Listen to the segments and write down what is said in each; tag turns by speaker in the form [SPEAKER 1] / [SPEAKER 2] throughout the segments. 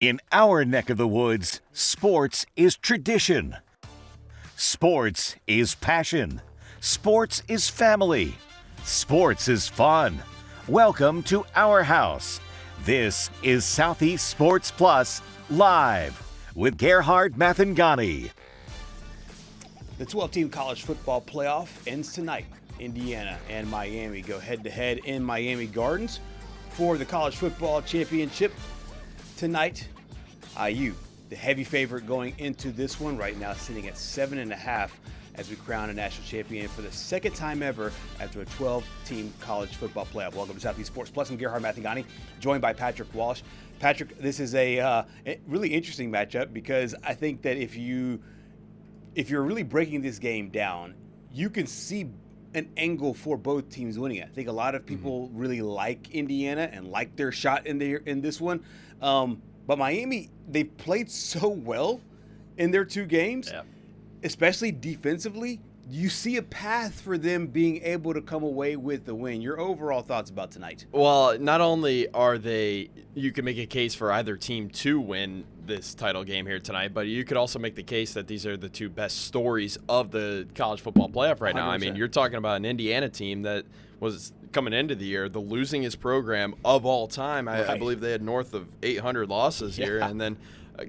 [SPEAKER 1] In our neck of the woods, sports is tradition. Sports is passion. Sports is family. Sports is fun. Welcome to our house. This is Southeast Sports Plus Live with Gerhard Mathangani.
[SPEAKER 2] The 12-team college football playoff ends tonight. Indiana and Miami go head-to-head in Miami Gardens for the college football championship. Tonight, IU, the heavy favorite going into this one, right now sitting at 7.5 as we crown a national champion for the second time ever after a 12-team college football playoff. Welcome to Southeast Sports Plus. I'm Gerhard Mathangani, joined by Patrick Walsh. Patrick, this is a really interesting matchup because I think that if you're really breaking this game down, you can see an angle for both teams winning. I think a lot of people really like Indiana and like their shot in this one. But Miami, they've played so well in their two games, especially defensively. You see a path for them being able to come away with the win. Your overall thoughts about tonight?
[SPEAKER 3] Well, not only are you can make a case for either team to win this title game here tonight, but you could also make the case that these are the two best stories of the college football playoff right now.
[SPEAKER 2] 100%.
[SPEAKER 3] I mean, you're talking about an Indiana team that was coming into the year the losingest program of all time. I believe they had north of 800 losses here, and then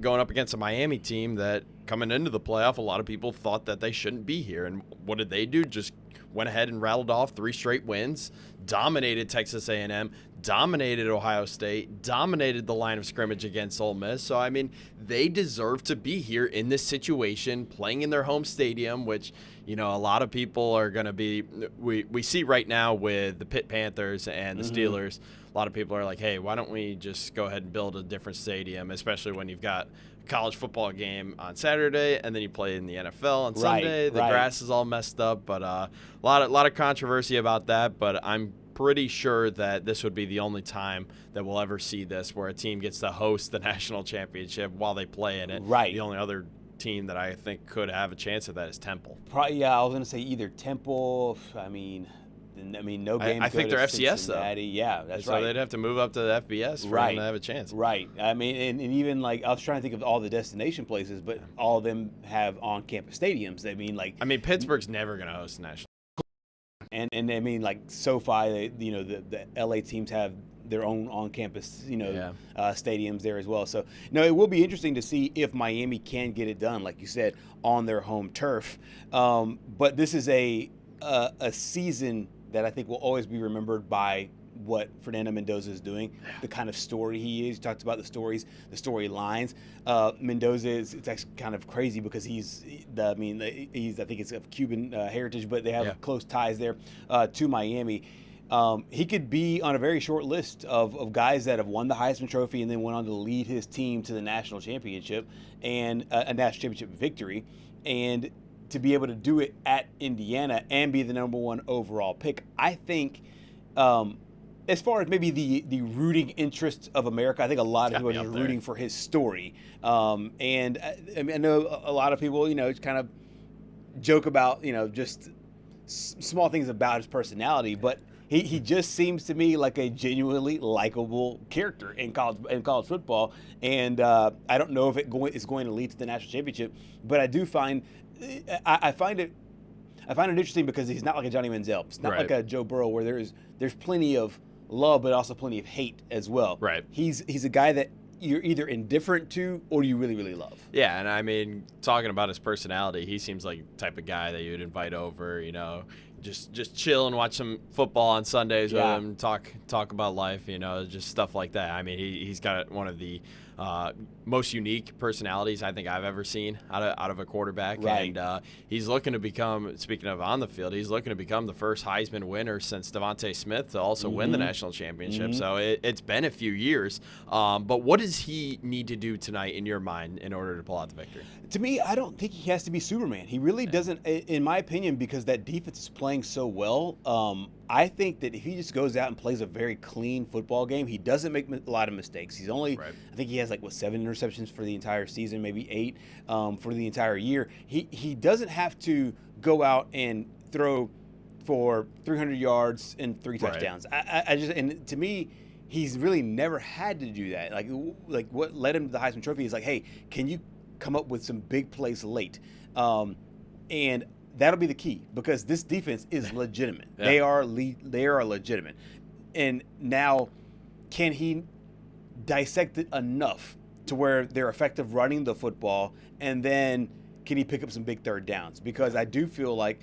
[SPEAKER 3] going up against a Miami team that coming into the playoff, a lot of people thought that they shouldn't be here. And what did they do? Just went ahead and rattled off 3 straight wins, dominated Texas A&M, dominated Ohio State, dominated the line of scrimmage against Ole Miss. So, I mean, they deserve to be here in this situation, playing in their home stadium, which, you know, a lot of people are going to be – we see right now with the Pitt Panthers and the Steelers, a lot of people are like, hey, why don't we just go ahead and build a different stadium, especially when you've got a college football game on Saturday and then you play in the NFL on Sunday. The grass is all messed up, but a lot of controversy about that, but I'm pretty sure that this would be the only time that we'll ever see this where a team gets to host the national championship while they play in it.
[SPEAKER 2] Right.
[SPEAKER 3] The only other team that I think could have a chance of that is Temple.
[SPEAKER 2] Probably, I was going to say either Temple. I mean, no game.
[SPEAKER 3] I think they're FCS
[SPEAKER 2] Cincinnati.
[SPEAKER 3] though.
[SPEAKER 2] Yeah, that's
[SPEAKER 3] so
[SPEAKER 2] right.
[SPEAKER 3] So they'd have to move up to the FBS for them to have a chance.
[SPEAKER 2] Right. I mean, and even like I was trying to think of all the destination places, but all of them have on-campus stadiums. I mean,
[SPEAKER 3] Pittsburgh's never going to host a national.
[SPEAKER 2] And I mean, like SoFi, the LA teams have their own on-campus, stadiums there as well. So, it will be interesting to see if Miami can get it done, like you said, on their home turf. But this is a season that I think will always be remembered by what Fernando Mendoza is doing, the kind of story he is. He talks about the stories, the storylines. Mendoza it's actually kind of crazy because he's I think it's of Cuban heritage, but they have close ties there to Miami. He could be on a very short list of guys that have won the Heisman Trophy and then went on to lead his team to the national championship and a national championship victory. And to be able to do it at Indiana and be the #1 overall pick, I think, as far as maybe the rooting interest of America, I think a lot of people are rooting for his story. And I know a lot of people, kind of joke about, just small things about his personality, but he just seems to me like a genuinely likable character in college football. And I don't know if it's going to lead to the national championship, but I do find I find it interesting because he's not like a Johnny Manziel. It's not like a Joe Burrow where there's plenty of love, but also plenty of hate as well.
[SPEAKER 3] Right.
[SPEAKER 2] He's a guy that you're either indifferent to or you really, really love.
[SPEAKER 3] Yeah, and I mean, talking about his personality, he seems like the type of guy that you would invite over, just chill and watch some football on Sundays with him, talk about life, just stuff like that. I mean, he's got one of the most unique personalities I think I've ever seen out of a quarterback.
[SPEAKER 2] Right.
[SPEAKER 3] And he's looking to become, speaking of on the field, he's looking to become the first Heisman winner since Devontae Smith to also win the national championship. So it's been a few years. But what does he need to do tonight in your mind in order to pull out the victory?
[SPEAKER 2] To me, I don't think he has to be Superman. He really doesn't, in my opinion, because that defense is playing so well. I think that if he just goes out and plays a very clean football game, he doesn't make a lot of mistakes. He's only, I think he has 7 interceptions for the entire season, maybe 8 for the entire year. He doesn't have to go out and throw for 300 yards and 3 touchdowns. I just, and to me, he's really never had to do that. Like what led him to the Heisman Trophy is like, hey, can you come up with some big plays late? And that'll be the key because this defense is legitimate. Yeah. They are legitimate. And now, can he dissect it enough to where they're effective running the football, and then can he pick up some big third downs? Because I do feel like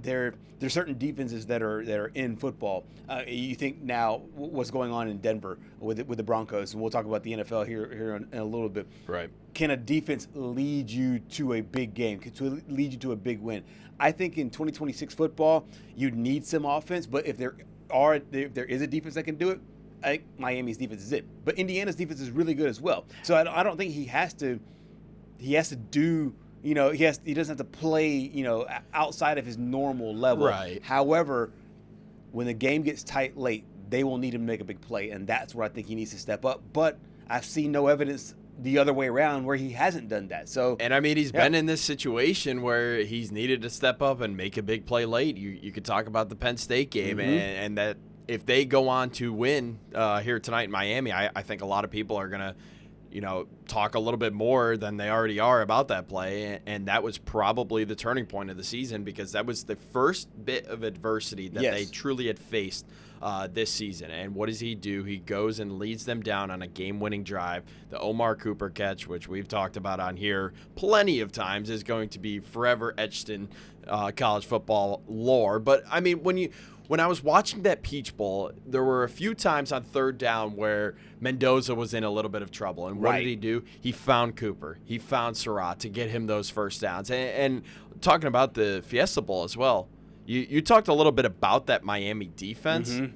[SPEAKER 2] there's certain defenses that are in football. You think now what's going on in Denver with the Broncos, and we'll talk about the NFL here in a little bit.
[SPEAKER 3] Right.
[SPEAKER 2] Can a defense lead you to a big game? To lead you to a big win? I think in 2026 football, you need some offense, but if there is a defense that can do it, I think Miami's defense is it. But Indiana's defense is really good as well. So I don't think he has to do. He doesn't have to play, outside of his normal level.
[SPEAKER 3] Right.
[SPEAKER 2] However, when the game gets tight late, they will need him to make a big play, and that's where I think he needs to step up. But I've seen no evidence the other way around where he hasn't done that. So,
[SPEAKER 3] and I mean, he's been in this situation where he's needed to step up and make a big play late. You could talk about the Penn State game, and that if they go on to win here tonight in Miami, I think a lot of people are going to, talk a little bit more than they already are about that play. And that was probably the turning point of the season because that was the first bit of adversity that they truly had faced this season. And what does he do? He goes and leads them down on a game-winning drive. The Omar Cooper catch, which we've talked about on here plenty of times, is going to be forever etched in college football lore. But, I mean, when I was watching that Peach Bowl, there were a few times on third down where Mendoza was in a little bit of trouble. And what did he do? He found Cooper. He found Surratt to get him those first downs. And talking about the Fiesta Bowl as well, you talked a little bit about that Miami defense. Mm-hmm.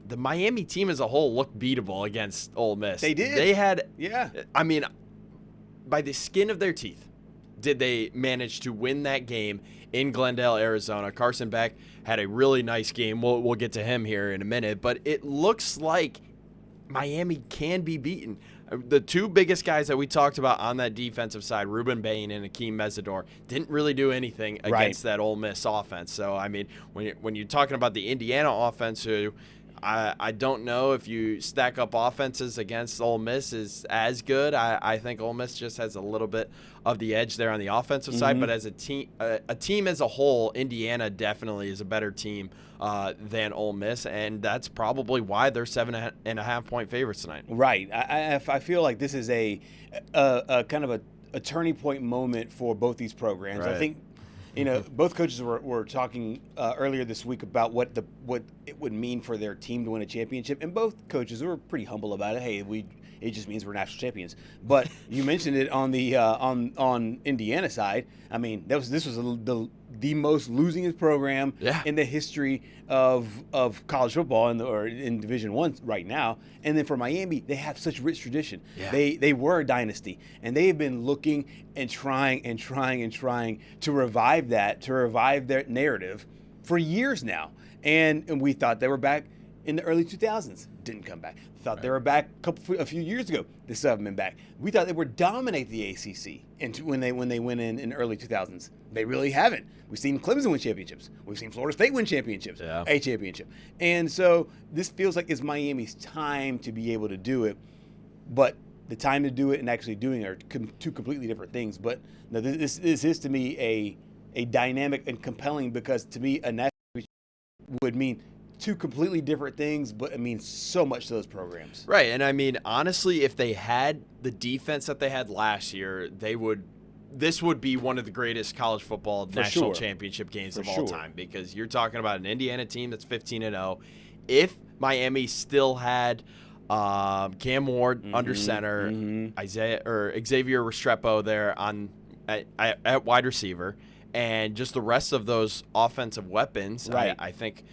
[SPEAKER 3] The Miami team as a whole looked beatable against Ole Miss.
[SPEAKER 2] They did.
[SPEAKER 3] They had, I mean, by the skin of their teeth, did they manage to win that game in Glendale, Arizona. Carson Beck had a really nice game. We'll get to him here in a minute. But it looks like Miami can be beaten. The two biggest guys that we talked about on that defensive side, Ruben Bain and Akeem Mesidor, didn't really do anything against that Ole Miss offense. So, I mean, when you're talking about the Indiana offense, who I don't know if you stack up offenses against Ole Miss is as good. I think Ole Miss just has a little bit of the edge there on the offensive side. But as a team as a whole, Indiana definitely is a better team than Ole Miss, and that's probably why they're 7.5-point favorites tonight.
[SPEAKER 2] Right. I feel like this is a kind of a turning point moment for both these programs.
[SPEAKER 3] Right.
[SPEAKER 2] I think. Both coaches were talking earlier this week about what it would mean for their team to win a championship, and both coaches were pretty humble about it. Hey, it just means we're national champions. But you mentioned it on the on Indiana side. I mean, this was the most losingest program in the history of college football in Division I right now. And then for Miami, they have such rich tradition. Yeah. They were a dynasty, and they have been looking and trying to revive their narrative for years now. And we thought they were back in the early 2000s. Didn't come back. Thought they were back a few years ago. They still haven't been back. We thought they would dominate the ACC when they went in the early 2000s. They really haven't. We've seen Clemson win championships. We've seen Florida State win championships, a championship. And so this feels like it's Miami's time to be able to do it. But the time to do it and actually doing it are two completely different things. But no, this is to me a dynamic and compelling, because to me a national championship would mean two completely different things, but it means so much to those programs.
[SPEAKER 3] Right, and I mean, honestly, if they had the defense that they had last year, this would be one of the greatest college football national championship games of all time, because you're talking about an Indiana team that's 15-0. If Miami still had Cam Ward under center, Xavier Restrepo there at wide receiver, and just the rest of those offensive weapons, I think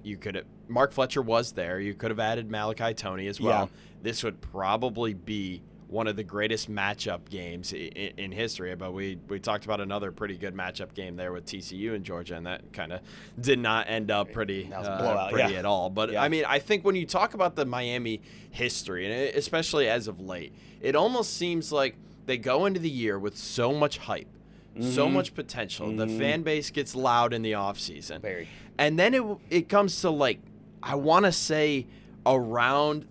[SPEAKER 3] you could. Mark Fletcher was there. You could have added Malachi Toney as well. Yeah. This would probably be one of the greatest matchup games in history. But we talked about another pretty good matchup game there with TCU and Georgia, and that kind of did not end up pretty at all. But I mean, I think when you talk about the Miami history, and especially as of late, it almost seems like they go into the year with so much hype. So much potential. The fan base gets loud in the offseason.
[SPEAKER 2] Very.
[SPEAKER 3] And then it comes to, like, I want to say around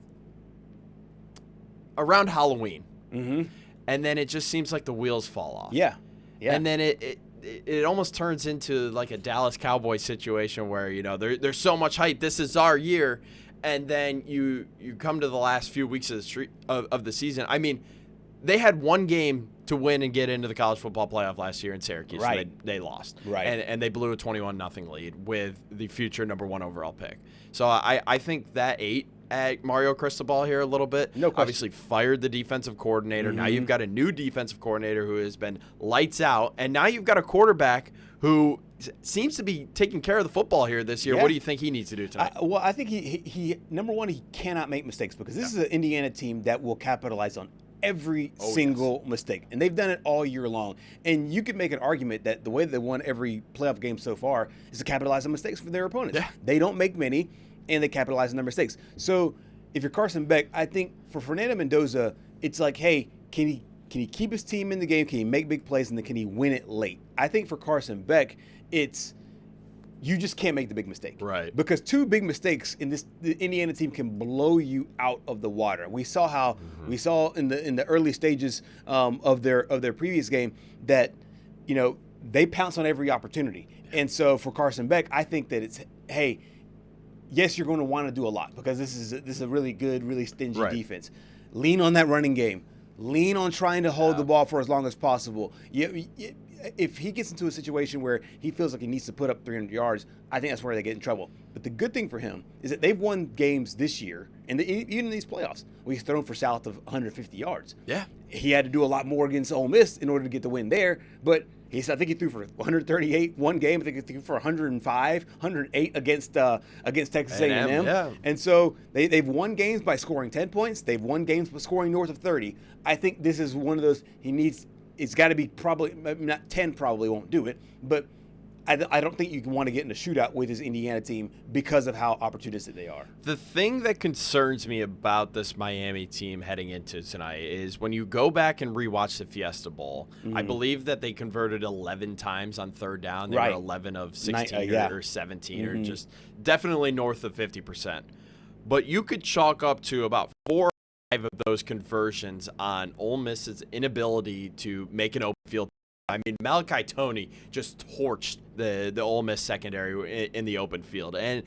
[SPEAKER 3] Halloween. Mm-hmm. And then it just seems like the wheels fall off.
[SPEAKER 2] Yeah.
[SPEAKER 3] And then it almost turns into like a Dallas Cowboys situation where, you know, there's so much hype. This is our year. And then you come to the last few weeks of the season. I mean, they had one game to win and get into the college football playoff last year in Syracuse.
[SPEAKER 2] Right.
[SPEAKER 3] And they lost.
[SPEAKER 2] Right.
[SPEAKER 3] And they blew a 21-0 lead with the future number 1 overall pick. So I think that ate at Mario Cristobal here a little bit.
[SPEAKER 2] No question.
[SPEAKER 3] Obviously fired the defensive coordinator. Mm-hmm. Now you've got a new defensive coordinator who has been lights out. And now you've got a quarterback who seems to be taking care of the football here this year.
[SPEAKER 2] Yeah.
[SPEAKER 3] What do you think he needs to do tonight?
[SPEAKER 2] Well, I think he number one, he cannot make mistakes because this is an Indiana team that will capitalize on every single mistake. And they've done it all year long. And you could make an argument that the way they won every playoff game so far is to capitalize on mistakes for their opponents.
[SPEAKER 3] Yeah.
[SPEAKER 2] They don't make many, and they capitalize on their mistakes. So if you're Carson Beck, I think for Fernando Mendoza, it's like, hey, can he keep his team in the game? Can he make big plays? And then can he win it late? I think for Carson Beck, it's you just can't make the big mistake.
[SPEAKER 3] Right.
[SPEAKER 2] Because 2 big mistakes in the Indiana team can blow you out of the water. We saw how we saw in the early stages of their previous game that, you know, they pounce on every opportunity. And so for Carson Beck, I think that it's, hey, yes, you're going to want to do a lot because this is a really good, really stingy defense. Lean on that running game. Lean on trying to hold the ball for as long as possible. If he gets into a situation where he feels like he needs to put up 300 yards, I think that's where they get in trouble. But the good thing for him is that they've won games this year, and even in these playoffs, where he's thrown for south of 150 yards.
[SPEAKER 3] Yeah.
[SPEAKER 2] He had to do a lot more against Ole Miss in order to get the win there, but I think he threw for 138 one game. I think he threw for 105, 108 against Texas A&M.
[SPEAKER 3] Yeah.
[SPEAKER 2] And so they've won games by scoring 10 points. They've won games by scoring north of 30. I think this is one of those it's got to be probably not 10. Probably won't do it, but I don't think you want to get in a shootout with this Indiana team because of how opportunistic they are.
[SPEAKER 3] The thing that concerns me about this Miami team heading into tonight is when you go back and rewatch the Fiesta Bowl, I believe that they converted 11 times on third down. They were 11 of 16 or 17 or just definitely north of 50%. But you could chalk up to about 4 or 5 of those conversions on Ole Miss's inability to make an open field. I mean, Malachi Toney just torched the Ole Miss secondary in the open field. And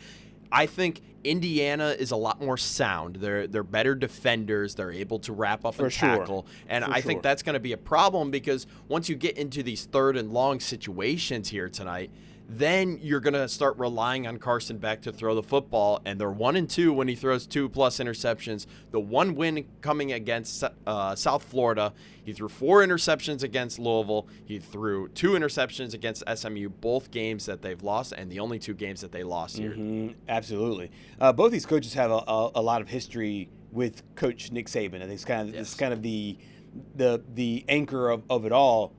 [SPEAKER 3] I think Indiana is a lot more sound. They're better defenders. They're able to wrap up and tackle. And I think that's going to be a problem because once you get into these 3rd and long situations here tonight, then you're going to start relying on Carson Beck to throw the football, and they're 1-2 when he throws 2+ interceptions. The one win coming against South Florida, he threw 4 interceptions against Louisville. He threw 2 interceptions against SMU, both games that they've lost, and the only 2 games that they lost here.
[SPEAKER 2] Absolutely. Both these coaches have a lot of history with Coach Nick Saban. I think it's kind of the anchor of it all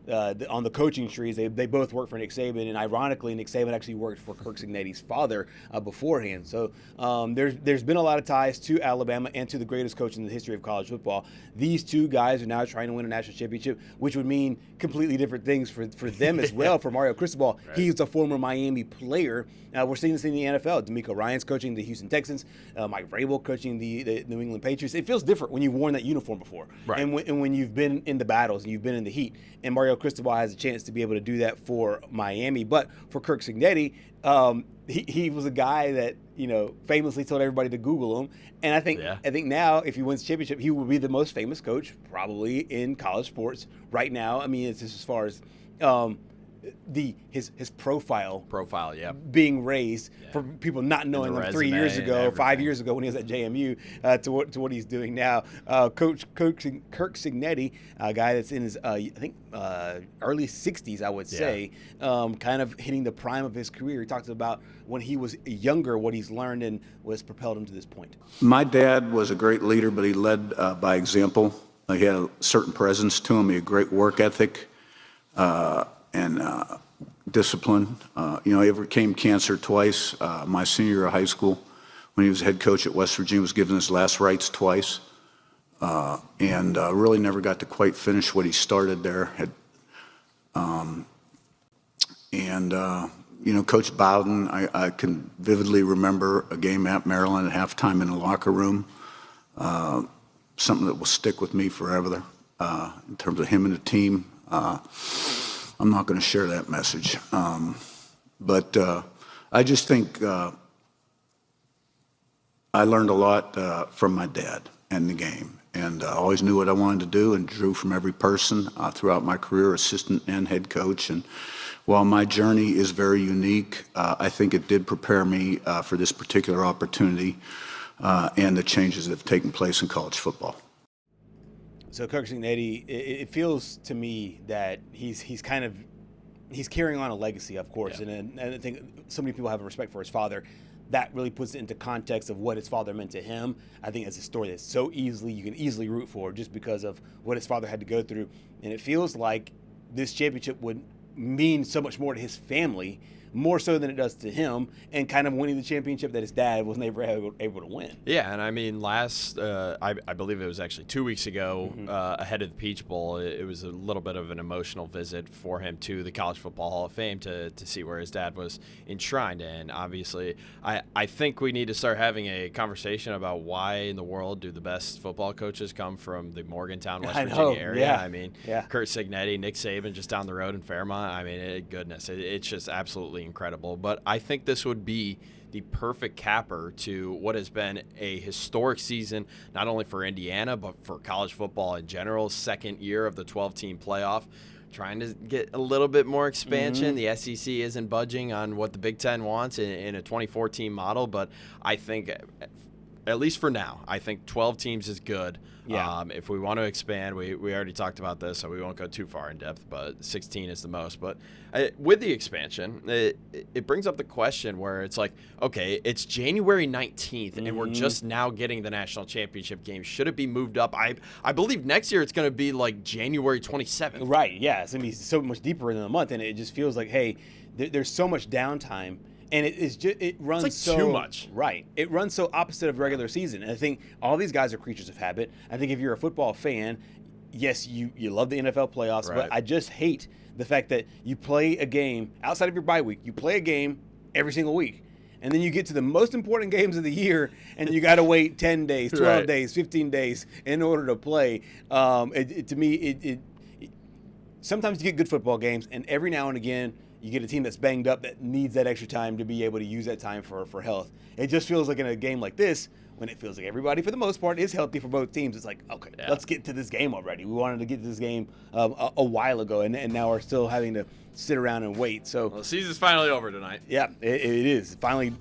[SPEAKER 2] on the coaching trees. They both work for Nick Saban, and ironically, Nick Saban actually worked for Kirk Cignetti's father beforehand. So there's been a lot of ties to Alabama and to the greatest coach in the history of college football. These 2 guys are now trying to win a national championship, which would mean completely different things for them as well. For Mario Cristobal, he's a former Miami player. We're seeing this in the NFL. D'Amico Ryans coaching the Houston Texans, Mike Vrabel coaching the New England Patriots. It feels different when you've worn that uniform before, and when you've been in the battles and you've been in the heat. And Mario Cristobal has a chance to be able to do that for Miami. But for Kirk Cignetti, he was a guy that, you know, famously told everybody to Google him. And I think now, if he wins the championship, he will be the most famous coach probably in college sports right now. I mean, it's just as far as his profile being raised for people not knowing him 3 years ago, 5 years ago when he was at JMU to what he's doing now. Coach Kirk Cignetti, a guy that's in his early 60s, I would say, kind of hitting the prime of his career. He talks about when he was younger, what he's learned and was propelled him to this point.
[SPEAKER 4] My dad was a great leader, but he led by example. He had a certain presence to him. He had a great work ethic. And discipline. He overcame cancer twice. My senior year of high school, when he was head coach at West Virginia, was given his last rites twice, and really never got to quite finish what he started there. Coach Bowden, I can vividly remember a game at Maryland at halftime in the locker room, something that will stick with me forever in terms of him and the team. I'm not going to share that message. But I just think I learned a lot from my dad and the game. And I always knew what I wanted to do and drew from every person throughout my career, assistant and head coach. And while my journey is very unique, I think it did prepare me for this particular opportunity and the changes that have taken place in college football.
[SPEAKER 2] So Coach Cignetti, it feels to me that he's carrying on a legacy, of course,
[SPEAKER 3] yeah.
[SPEAKER 2] and I think so many people have a respect for his father. That really puts it into context of what his father meant to him. I think it's a story that's you can easily root for just because of what his father had to go through. And it feels like this championship would mean so much more to his family, more so than it does to him, and kind of winning the championship that his dad was never able to win.
[SPEAKER 3] Yeah, and I mean, I believe it was actually 2 weeks ago, ahead of the Peach Bowl, it was a little bit of an emotional visit for him to the College Football Hall of Fame to see where his dad was enshrined. And obviously, I think we need to start having a conversation about why in the world do the best football coaches come from the Morgantown, West Virginia area.
[SPEAKER 2] Yeah.
[SPEAKER 3] I mean,
[SPEAKER 2] yeah.
[SPEAKER 3] Curt Cignetti, Nick Saban just down the road in Fairmont. I mean, goodness, it's just absolutely incredible. But I think this would be the perfect capper to what has been a historic season, not only for Indiana, but for college football in general. Second year of the 12-team playoff, trying to get a little bit more expansion. The SEC isn't budging on what the Big Ten wants in a 24-team model, but I think, at least for now, I think 12 teams is good.
[SPEAKER 2] Yeah.
[SPEAKER 3] If we want to expand, we already talked about this, so we won't go too far in depth, but 16 is the most. But with the expansion, it brings up the question where it's like, okay, it's January 19th, and we're just now getting the national championship game. Should it be moved up? I believe next year it's going to be like January 27th.
[SPEAKER 2] Right, yeah. It's going to be so much deeper in a month, and it just feels like, hey, there's so much downtime. And it runs
[SPEAKER 3] it's like too much.
[SPEAKER 2] Right. It runs so opposite of regular season. And I think all these guys are creatures of habit. I think if you're a football fan, yes, you love the NFL playoffs,
[SPEAKER 3] Right.
[SPEAKER 2] but I just hate the fact that you play a game outside of your bye week. You play a game every single week. And then you get to the most important games of the year, and you got to wait 10 days, 12
[SPEAKER 3] Right.
[SPEAKER 2] days, 15 days in order to play. To me, sometimes you get good football games, and every now and again, you get a team that's banged up that needs that extra time to be able to use that time for health. It just feels like in a game like this, when it feels like everybody, for the most part, is healthy for both teams, it's like, okay, let's get to this game already. We wanted to get to this game a while ago, and now we're still having to sit around and wait. So
[SPEAKER 3] Well, the season's finally over tonight.
[SPEAKER 2] yeah, it is. Finally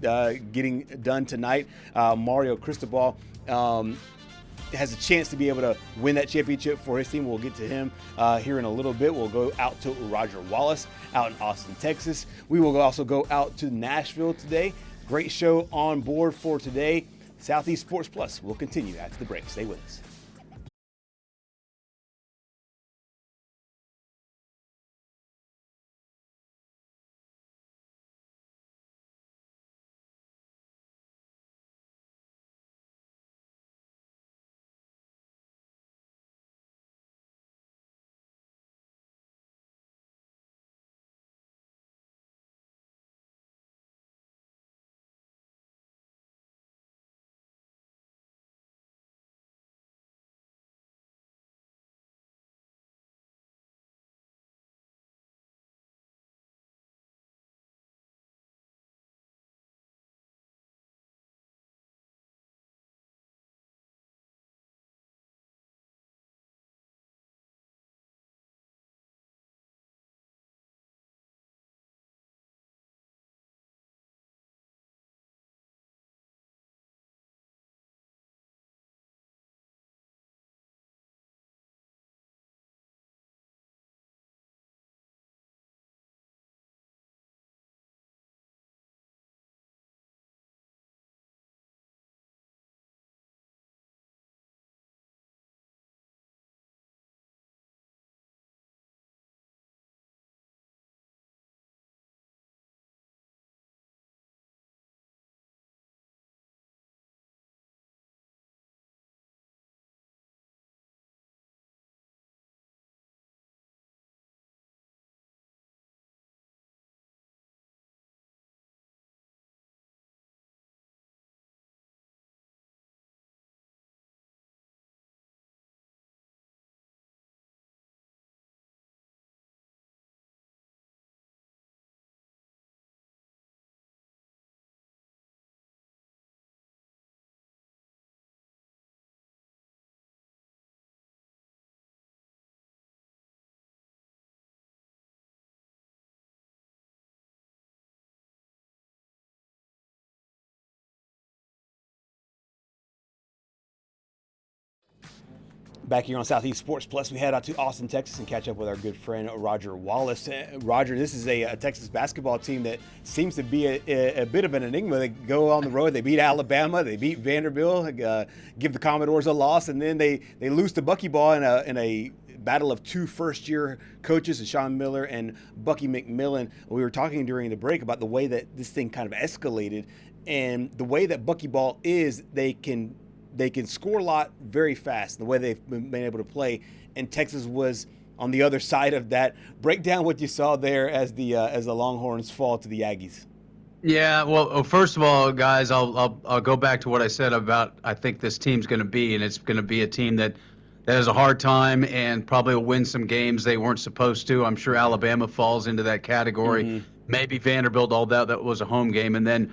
[SPEAKER 2] getting done tonight. Mario Cristobal has a chance to be able to win that championship for his team. We'll get to him here in a little bit. We'll go out to Roger Wallace out in Austin, Texas. We will also go out to Nashville today. Great show on board for today. Southeast Sports Plus will continue after the break. Stay with us. Back here on Southeast Sports Plus, we head out to Austin, Texas, and catch up with our good friend Roger Wallace. Roger, this is a Texas basketball team that seems to be a bit of an enigma. They go on the road, they beat Alabama, they beat Vanderbilt, give the Commodores a loss, and then they lose to Buckyball in a battle of two first-year coaches, Sean Miller and Bucky McMillan. We were talking during the break about the way that this thing kind of escalated, and the way that Buckyball is, they can score a lot very fast, the way they've been able to play. And Texas was on the other side of that. Break down what you saw there as the Longhorns fall to the Aggies.
[SPEAKER 5] Yeah, well, first of all, guys, I'll go back to what I said about I think this team's going to be, and it's going to be a team that has a hard time and probably will win some games they weren't supposed to. I'm sure Alabama falls into that category. Mm-hmm. Maybe Vanderbilt, all that was a home game. And then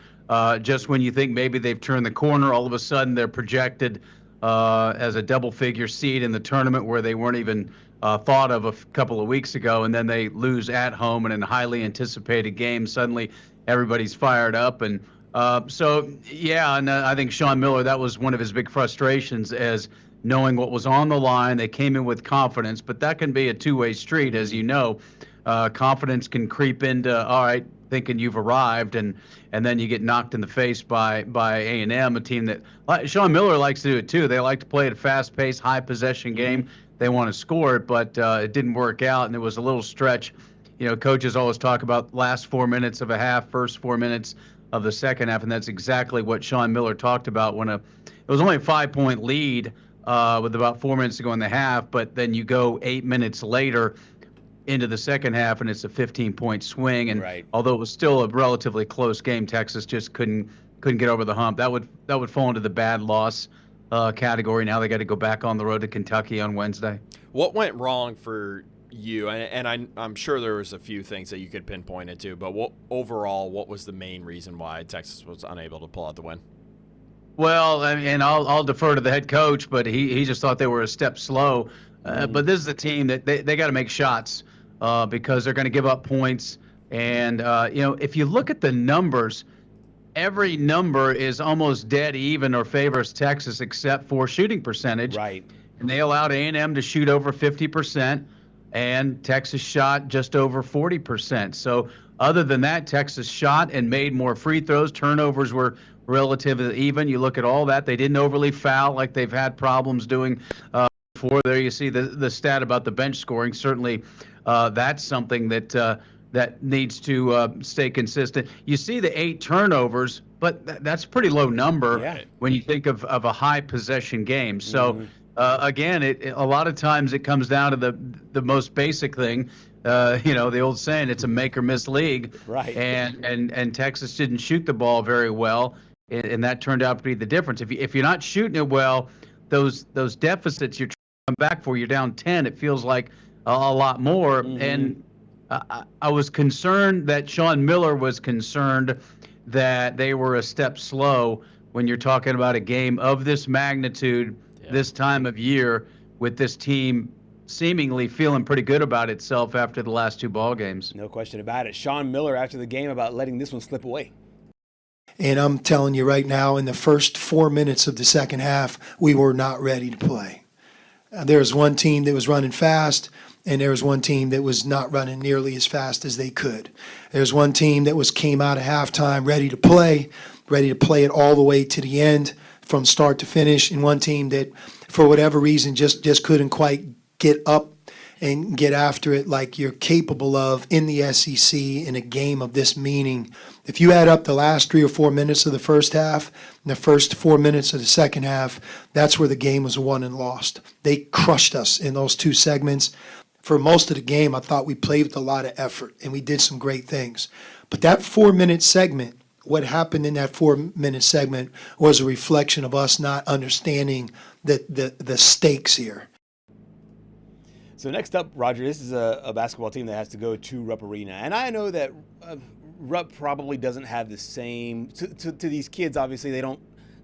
[SPEAKER 5] just when you think maybe they've turned the corner, all of a sudden they're projected as a double-figure seed in the tournament where they weren't even thought of a couple of weeks ago, and then they lose at home in a highly anticipated game. Suddenly everybody's fired up. And I think Sean Miller, that was one of his big frustrations, as knowing what was on the line. They came in with confidence, but that can be a two-way street, as you know. Confidence can creep into, all right, thinking you've arrived, and then you get knocked in the face by A&M, a team that Sean Miller likes to do it too. They like to play at a fast-paced, high-possession game. They want to score it, but it didn't work out, and it was a little stretch. You know, coaches always talk about last 4 minutes of a half, first 4 minutes of the second half, and that's exactly what Sean Miller talked about when it was only a 5-point lead with about 4 minutes to go in the half, but then you go 8 minutes later into the second half, and it's a 15-point swing. And right. Although it was still a relatively close game, Texas just couldn't get over the hump. That would fall into the bad loss category. Now they got to go back on the road to Kentucky on Wednesday.
[SPEAKER 3] What went wrong for you? And I'm sure there was a few things that you could pinpoint it to, but overall, what was the main reason why Texas was unable to pull out the win?
[SPEAKER 5] Well, I mean, I'll defer to the head coach, but he just thought they were a step slow. But this is a team that they got to make shots because they're going to give up points. And, if you look at the numbers, every number is almost dead even or favors Texas except for shooting percentage.
[SPEAKER 2] Right.
[SPEAKER 5] And they allowed A&M to shoot over 50%, and Texas shot just over 40%. So other than that, Texas shot and made more free throws. Turnovers were relatively even. You look at all that. They didn't overly foul like they've had problems doing before. There you see the stat about the bench scoring. Certainly that's something that needs to stay consistent. You see the 8 turnovers, but that's a pretty low number when you think of a high possession game. So again, a lot of times it comes down to the most basic thing. The old saying, it's a make or miss league.
[SPEAKER 2] Right.
[SPEAKER 5] And Texas didn't shoot the ball very well, and that turned out to be the difference. If you're not shooting it well, those deficits you're trying to come back for, you're down 10. It feels like a lot more. Mm-hmm. And I was concerned that Sean Miller was concerned that they were a step slow when you're talking about a game of this magnitude, this time of year, with this team seemingly feeling pretty good about itself after the last 2 ball games.
[SPEAKER 2] No question about it. Sean Miller after the game about letting this one slip away.
[SPEAKER 6] And I'm telling you right now, in the first 4 minutes of the second half, we were not ready to play. There was one team that was running fast, and there was one team that was not running nearly as fast as they could. There's one team that came out of halftime ready to play it all the way to the end from start to finish, and one team that, for whatever reason, just couldn't quite get up and get after it like you're capable of in the SEC in a game of this meaning. If you add up the last 3 or 4 minutes of the first half and the first 4 minutes of the second half, that's where the game was won and lost. They crushed us in those 2 segments. For most of the game, I thought we played with a lot of effort and we did some great things. But that 4-minute segment, what happened in that 4-minute segment was a reflection of us not understanding the stakes here.
[SPEAKER 2] So next up, Roger, this is a basketball team that has to go to Rupp Arena. And I know that Rupp probably doesn't have the same, to these kids, obviously, they don't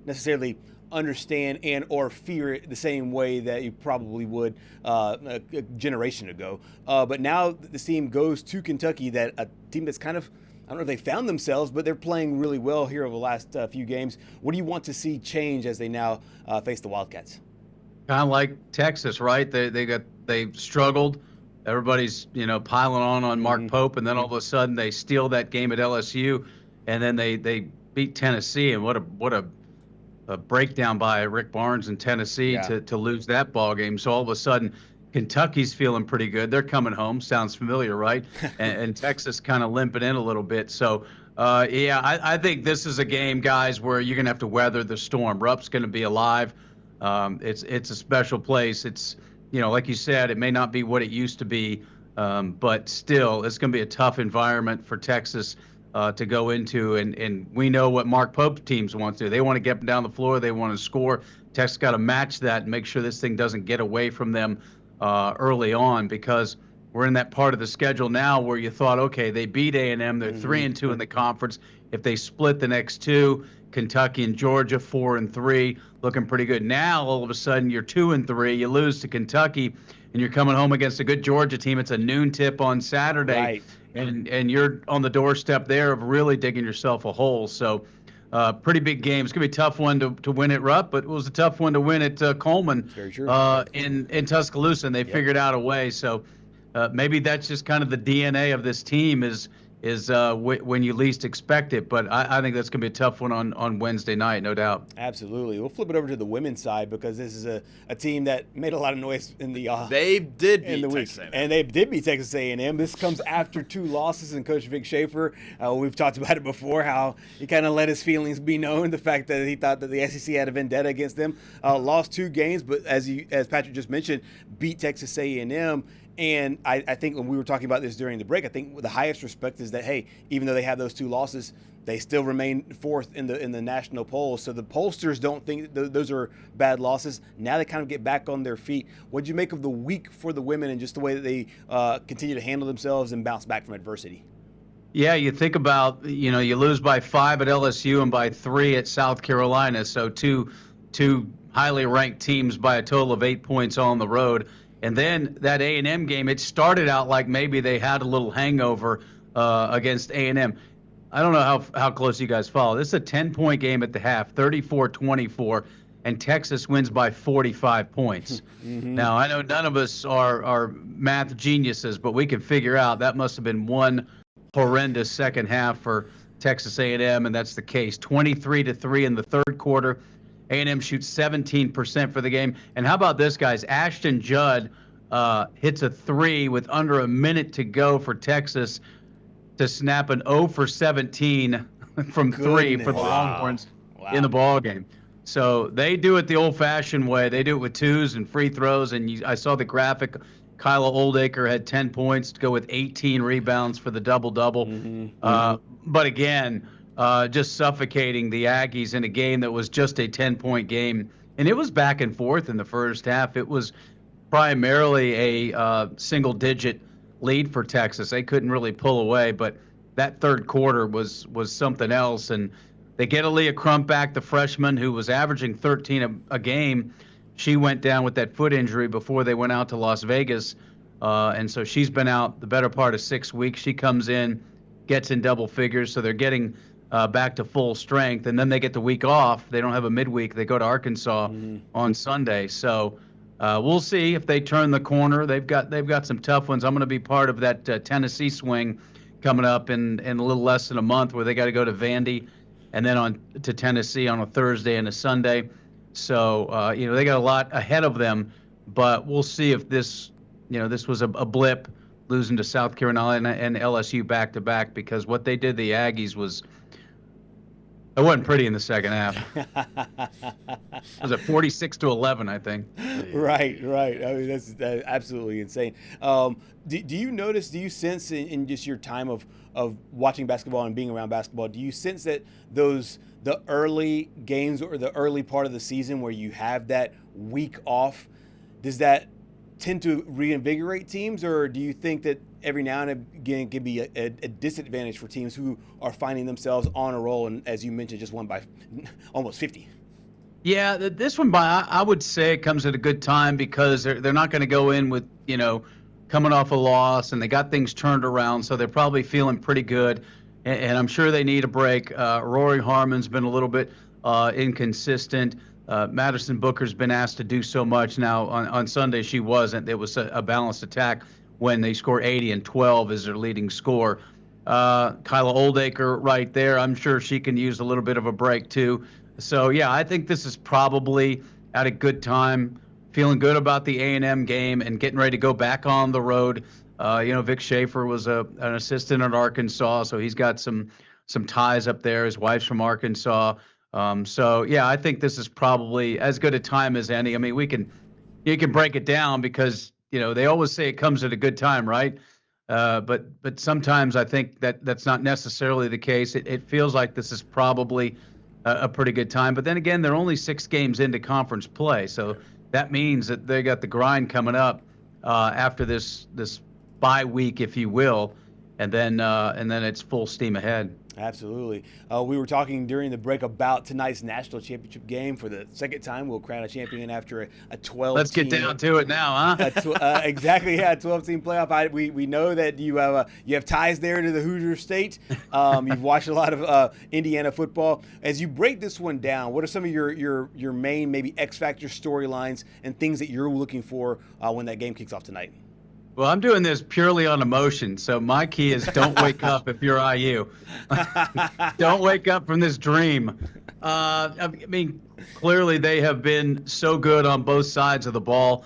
[SPEAKER 2] necessarily understand and or fear it the same way that you probably would a generation ago. But now the team goes to Kentucky, that a team that's kind of, I don't know if they found themselves, but they're playing really well here over the last few games. What do you want to see change as they now face the Wildcats?
[SPEAKER 5] Kind of like Texas, right? They struggled. Everybody's piling on Mark Pope, and then all of a sudden they steal that game at LSU, and then they beat Tennessee. And what a breakdown by Rick Barnes in Tennessee to lose that ball game. So all of a sudden Kentucky's feeling pretty good. They're coming home. Sounds familiar, right? and Texas kind of limping in a little bit. So I think this is a game, guys, where you're gonna have to weather the storm. Rupp's gonna be alive. It's a special place. It's, like you said, it may not be what it used to be, but still, it's going to be a tough environment for Texas to go into. And we know what Mark Pope's teams want to do. They want to get them down the floor. They want to score. Texas got to match that and make sure this thing doesn't get away from them early on, because we're in that part of the schedule now where you thought, okay, they beat A&M. They're 3-2 in the conference. If they split the next two, Kentucky and Georgia 4-3, looking pretty good. Now all of a sudden you're 2-3. You lose to Kentucky, and you're coming home against a good Georgia team. It's a noon tip on Saturday,
[SPEAKER 2] right.
[SPEAKER 5] and you're on the doorstep there of really digging yourself a hole. So, pretty big game. It's gonna be a tough one to win at Rupp, but it was a tough one to win at Coleman.
[SPEAKER 2] Very true.
[SPEAKER 5] In Tuscaloosa, and they figured out a way. So maybe that's just kind of the DNA of this team is when you least expect it. But I think that's going to be a tough one on Wednesday night, no doubt.
[SPEAKER 2] Absolutely. We'll flip it over to the women's side, because this is a team that made a lot of noise in the
[SPEAKER 3] they did beat
[SPEAKER 2] the
[SPEAKER 3] Texas
[SPEAKER 2] week.
[SPEAKER 3] A&M.
[SPEAKER 2] And they did beat Texas A&M. This comes after 2 losses, and Coach Vic Schaefer, we've talked about it before, how he kind of let his feelings be known, the fact that he thought that the SEC had a vendetta against them. Lost 2 games, but as Patrick just mentioned, beat Texas A&M. And I think when we were talking about this during the break, I think the highest respect is that, hey, even though they have those 2 losses, they still remain 4th in the national polls. So the pollsters don't think those are bad losses. Now they kind of get back on their feet. What did you make of the week for the women and just the way that they continue to handle themselves and bounce back from adversity?
[SPEAKER 5] Yeah, you think about, you lose by 5 at LSU and by 3 at South Carolina. So two highly ranked teams by a total of 8 points on the road. And then that A&M game, it started out like maybe they had a little hangover against A&M. I don't know how close you guys follow. This is a 10-point game at the half, 34-24, and Texas wins by 45 points. Now, I know none of us are math geniuses, but we can figure out that must have been one horrendous second half for Texas A&M, and that's the case. 23-3 in the third quarter. A&M shoots 17% for the game. And how about this, guys? Ashton Judd hits a 3 with under a minute to go for Texas to snap an 0 for 17 from 3 for the Longhorns in the ball game. So they do it the old-fashioned way. They do it with 2s and free throws. And I saw the graphic. Kyla Oldacre had 10 points to go with 18 rebounds for the double-double. But again, just suffocating the Aggies in a game that was just a 10-point game. And it was back and forth in the first half. It was primarily a single-digit lead for Texas. They couldn't really pull away, but that third quarter was something else. And they get Aaliyah Crump back, the freshman who was averaging 13 a game. She went down with that foot injury before they went out to Las Vegas. And so she's been out the better part of 6 weeks. She comes in, gets in double figures, so they're getting back to full strength, and then they get the week off. They don't have a midweek. They go to Arkansas on Sunday. So we'll see if they turn the corner. They've got some tough ones. I'm going to be part of that Tennessee swing coming up in a little less than a month, where they got to go to Vandy and then on to Tennessee on a Thursday and a Sunday. So they got a lot ahead of them, but we'll see if this was a blip, losing to South Carolina and LSU back to back, because what they did the Aggies it wasn't pretty in the second half. Was it 46-11, I think?
[SPEAKER 2] Right. I mean, that's absolutely insane. Do you sense in just your time of watching basketball and being around basketball, do you sense that the early games or the early part of the season where you have that week off, does that tend to reinvigorate teams, or do you think that every now and again can be a disadvantage for teams who are finding themselves on a roll and, as you mentioned, just won by almost 50?
[SPEAKER 5] Yeah, this one I would say it comes at a good time, because they're not going to go in with coming off a loss, and they got things turned around, so they're probably feeling pretty good, and I'm sure they need a break. Rory Harmon's been a little bit inconsistent. Madison Booker's been asked to do so much. Now, on Sunday, she wasn't. It was a balanced attack when they score 80 and 12 as their leading score. Kyla Oldacre right there. I'm sure she can use a little bit of a break, too. So, yeah, I think this is probably at a good time, feeling good about the A&M game and getting ready to go back on the road. Vic Schaefer was an assistant at Arkansas, so he's got some ties up there. His wife's from Arkansas. I think this is probably as good a time as any. I mean, you can break it down because, they always say it comes at a good time, right? But sometimes I think that's not necessarily the case. It feels like this is probably a pretty good time. But then again, they're only 6 games into conference play, so that means that they got the grind coming up after this bye week, if you will, and then it's full steam ahead.
[SPEAKER 2] Absolutely. We were talking during the break about tonight's national championship game. For the second time, we'll crown a champion after a 12-team.
[SPEAKER 5] Let's get down to it now, huh?
[SPEAKER 2] Exactly, yeah, a 12-team playoff. We know that you have ties there to the Hoosier State. You've watched a lot of Indiana football. As you break this one down, what are some of your main maybe X-factor storylines and things that you're looking for when that game kicks off tonight?
[SPEAKER 5] Well, I'm doing this purely on emotion, so my key is don't wake up if you're IU. Don't wake up from this dream. I mean, clearly they have been so good on both sides of the ball.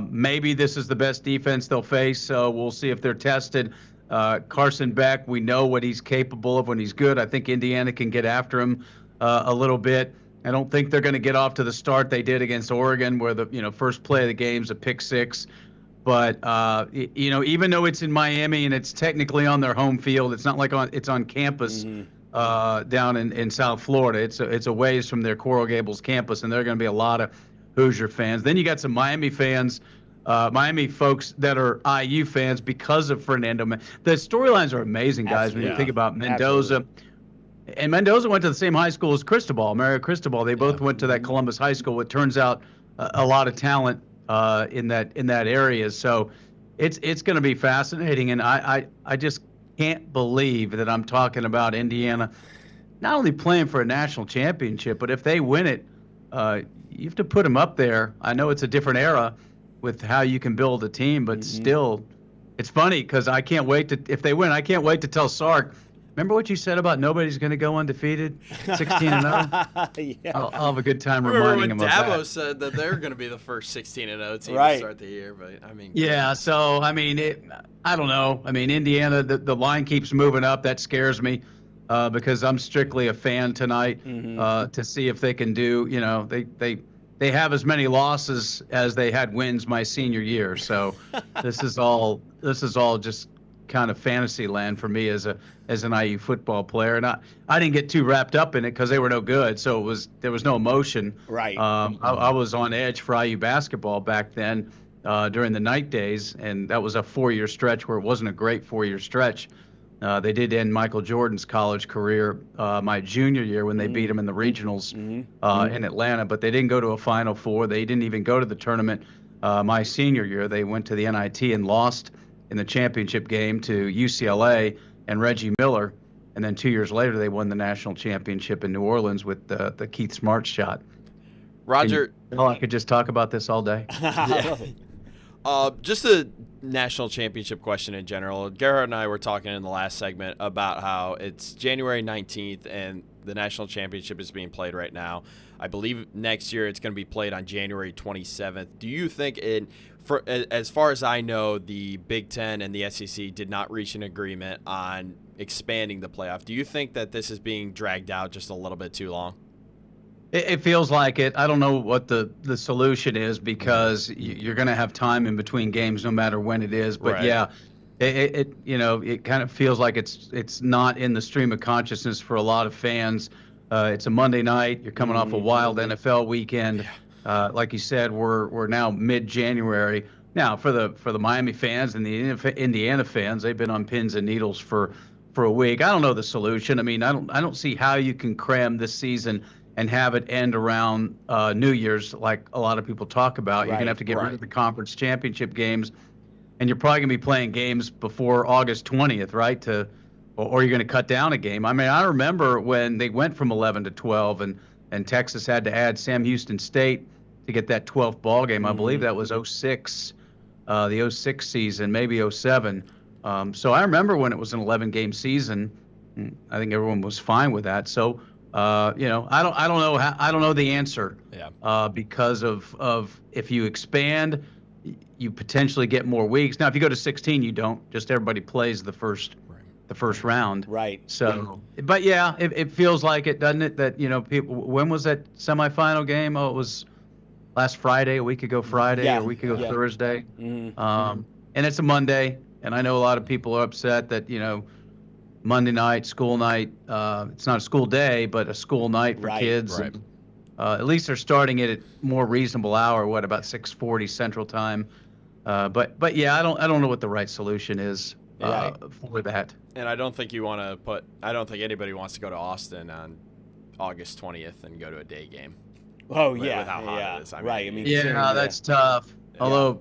[SPEAKER 5] Maybe this is the best defense they'll face, so we'll see if they're tested. Carson Beck, we know what he's capable of when he's good. I think Indiana can get after him a little bit. I don't think they're going to get off to the start they did against Oregon, where the first play of the game is a pick six. But, even though it's in Miami and it's technically on their home field, it's not like it's on campus down in South Florida. It's a ways from their Coral Gables campus, and there are going to be a lot of Hoosier fans. Then you got some Miami fans, Miami folks that are IU fans because of Fernando. The storylines are amazing, guys, when you think about Mendoza. Absolutely. And Mendoza went to the same high school as Cristobal, Mario Cristobal. They both went to that Columbus High School. It turns out a lot of talent in that area, so it's going to be fascinating, and I just can't believe that I'm talking about Indiana not only playing for a national championship, but if they win it, you have to put them up there. I know it's a different era with how you can build a team, but still, it's funny because if they win, I can't wait to tell Sark. Remember what you said about nobody's going to go undefeated, 16-0? Yeah. I'll have a good time reminding him of that.
[SPEAKER 3] Dabo said that they're going to be the first 16-0 team to start the year, but I mean.
[SPEAKER 5] Yeah, so I mean, I don't know. I mean, Indiana, the line keeps moving up. That scares me because I'm strictly a fan tonight to see if they can do. They have as many losses as they had wins my senior year. So this is all just kind of fantasy land for me as an IU football player, and I didn't get too wrapped up in it because they were no good, so there was no emotion.
[SPEAKER 2] Right.
[SPEAKER 5] I was on edge for IU basketball back then during the night days, and that was a 4-year stretch where it wasn't a great 4-year stretch. They did end Michael Jordan's college career my junior year when they beat him in the regionals in Atlanta, but they didn't go to a Final Four. They didn't even go to the tournament my senior year. They went to the NIT and lost in the championship game to UCLA and Reggie Miller, and then 2 years later they won the national championship in New Orleans with the Keith Smart shot.
[SPEAKER 3] Roger,
[SPEAKER 5] I could just talk about this all day.
[SPEAKER 3] Just a national championship question in general. Gerhard and I were talking in the last segment about how it's January 19th and the national championship is being played right now. I believe next year it's going to be played on January 27th. Do you think as far as I know, the Big Ten and the SEC did not reach an agreement on expanding the playoff. Do you think that this is being dragged out just a little bit too long?
[SPEAKER 5] It feels like it. I don't know what the solution is because you're going to have time in between games no matter when it is. But yeah, it kind of feels like it's not in the stream of consciousness for a lot of fans. It's a Monday night. You're coming off a wild NFL weekend. Like you said, we're now mid-January. Now for the Miami fans and the Indiana fans, they've been on pins and needles for a week. I don't know the solution. I mean, I don't see how you can cram this season and have it end around New Year's like a lot of people talk about. You're going to have to get rid of the conference championship games, and you're probably going to be playing games before August 20th, right? Or you're going to cut down a game. I mean, I remember when they went from 11 to 12, and and Texas had to add Sam Houston State to get that 12th ball game. I believe that was '06, the '06 season, maybe '07. So I remember when it was an 11-game season. I think everyone was fine with that. So I don't know the answer.
[SPEAKER 3] Yeah.
[SPEAKER 5] Because of if you expand, you potentially get more weeks. Now, if you go to 16, you don't. Just everybody plays the first round.
[SPEAKER 2] Right.
[SPEAKER 5] So, but yeah, it feels like it, doesn't it? That people. When was that semifinal game? Oh, it was last Friday, a week ago Friday, or a week ago Thursday. And it's a Monday, and I know a lot of people are upset that Monday night, school night. It's not a school day, but a school night for kids.
[SPEAKER 3] Right.
[SPEAKER 5] At least they're starting it at more reasonable hour. About 6:40 Central Time. But yeah, I don't know what the right solution is for that.
[SPEAKER 3] And I don't think I don't think anybody wants to go to Austin on August 20th and go to a day game.
[SPEAKER 2] Oh
[SPEAKER 3] with how hot it is.
[SPEAKER 2] I mean,
[SPEAKER 5] that's tough. Although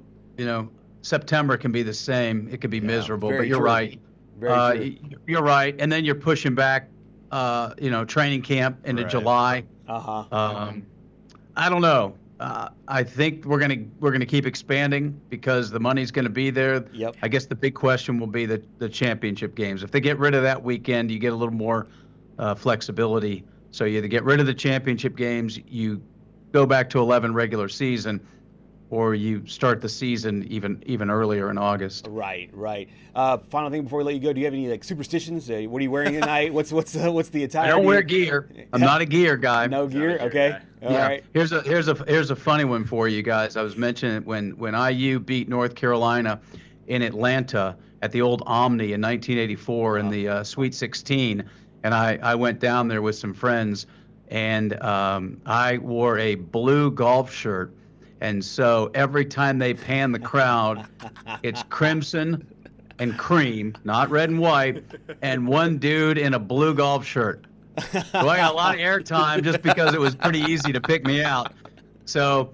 [SPEAKER 5] September can be the same. It could be miserable. But you're right.
[SPEAKER 2] Very true.
[SPEAKER 5] You're right. And then you're pushing back, training camp into July. I don't know. I think we're gonna keep expanding because the money's gonna be there.
[SPEAKER 2] Yep.
[SPEAKER 5] I guess the big question will be the championship games. If they get rid of that weekend, you get a little more flexibility. So you either get rid of the championship games, you go back to 11 regular season, or you start the season even earlier in August.
[SPEAKER 2] Right. Final thing before we let you go, do you have any superstitions? What are you wearing tonight? What's the attire?
[SPEAKER 5] I don't wear gear. I'm not a gear guy.
[SPEAKER 2] No gear. Okay. All right.
[SPEAKER 5] Here's a funny one for you guys. I was mentioning when IU beat North Carolina in Atlanta at the old Omni in 1984 in the Sweet 16, and I went down there with some friends, and I wore a blue golf shirt. And so every time they pan the crowd, it's crimson and cream, not red and white, and one dude in a blue golf shirt. So I got a lot of airtime just because it was pretty easy to pick me out. So,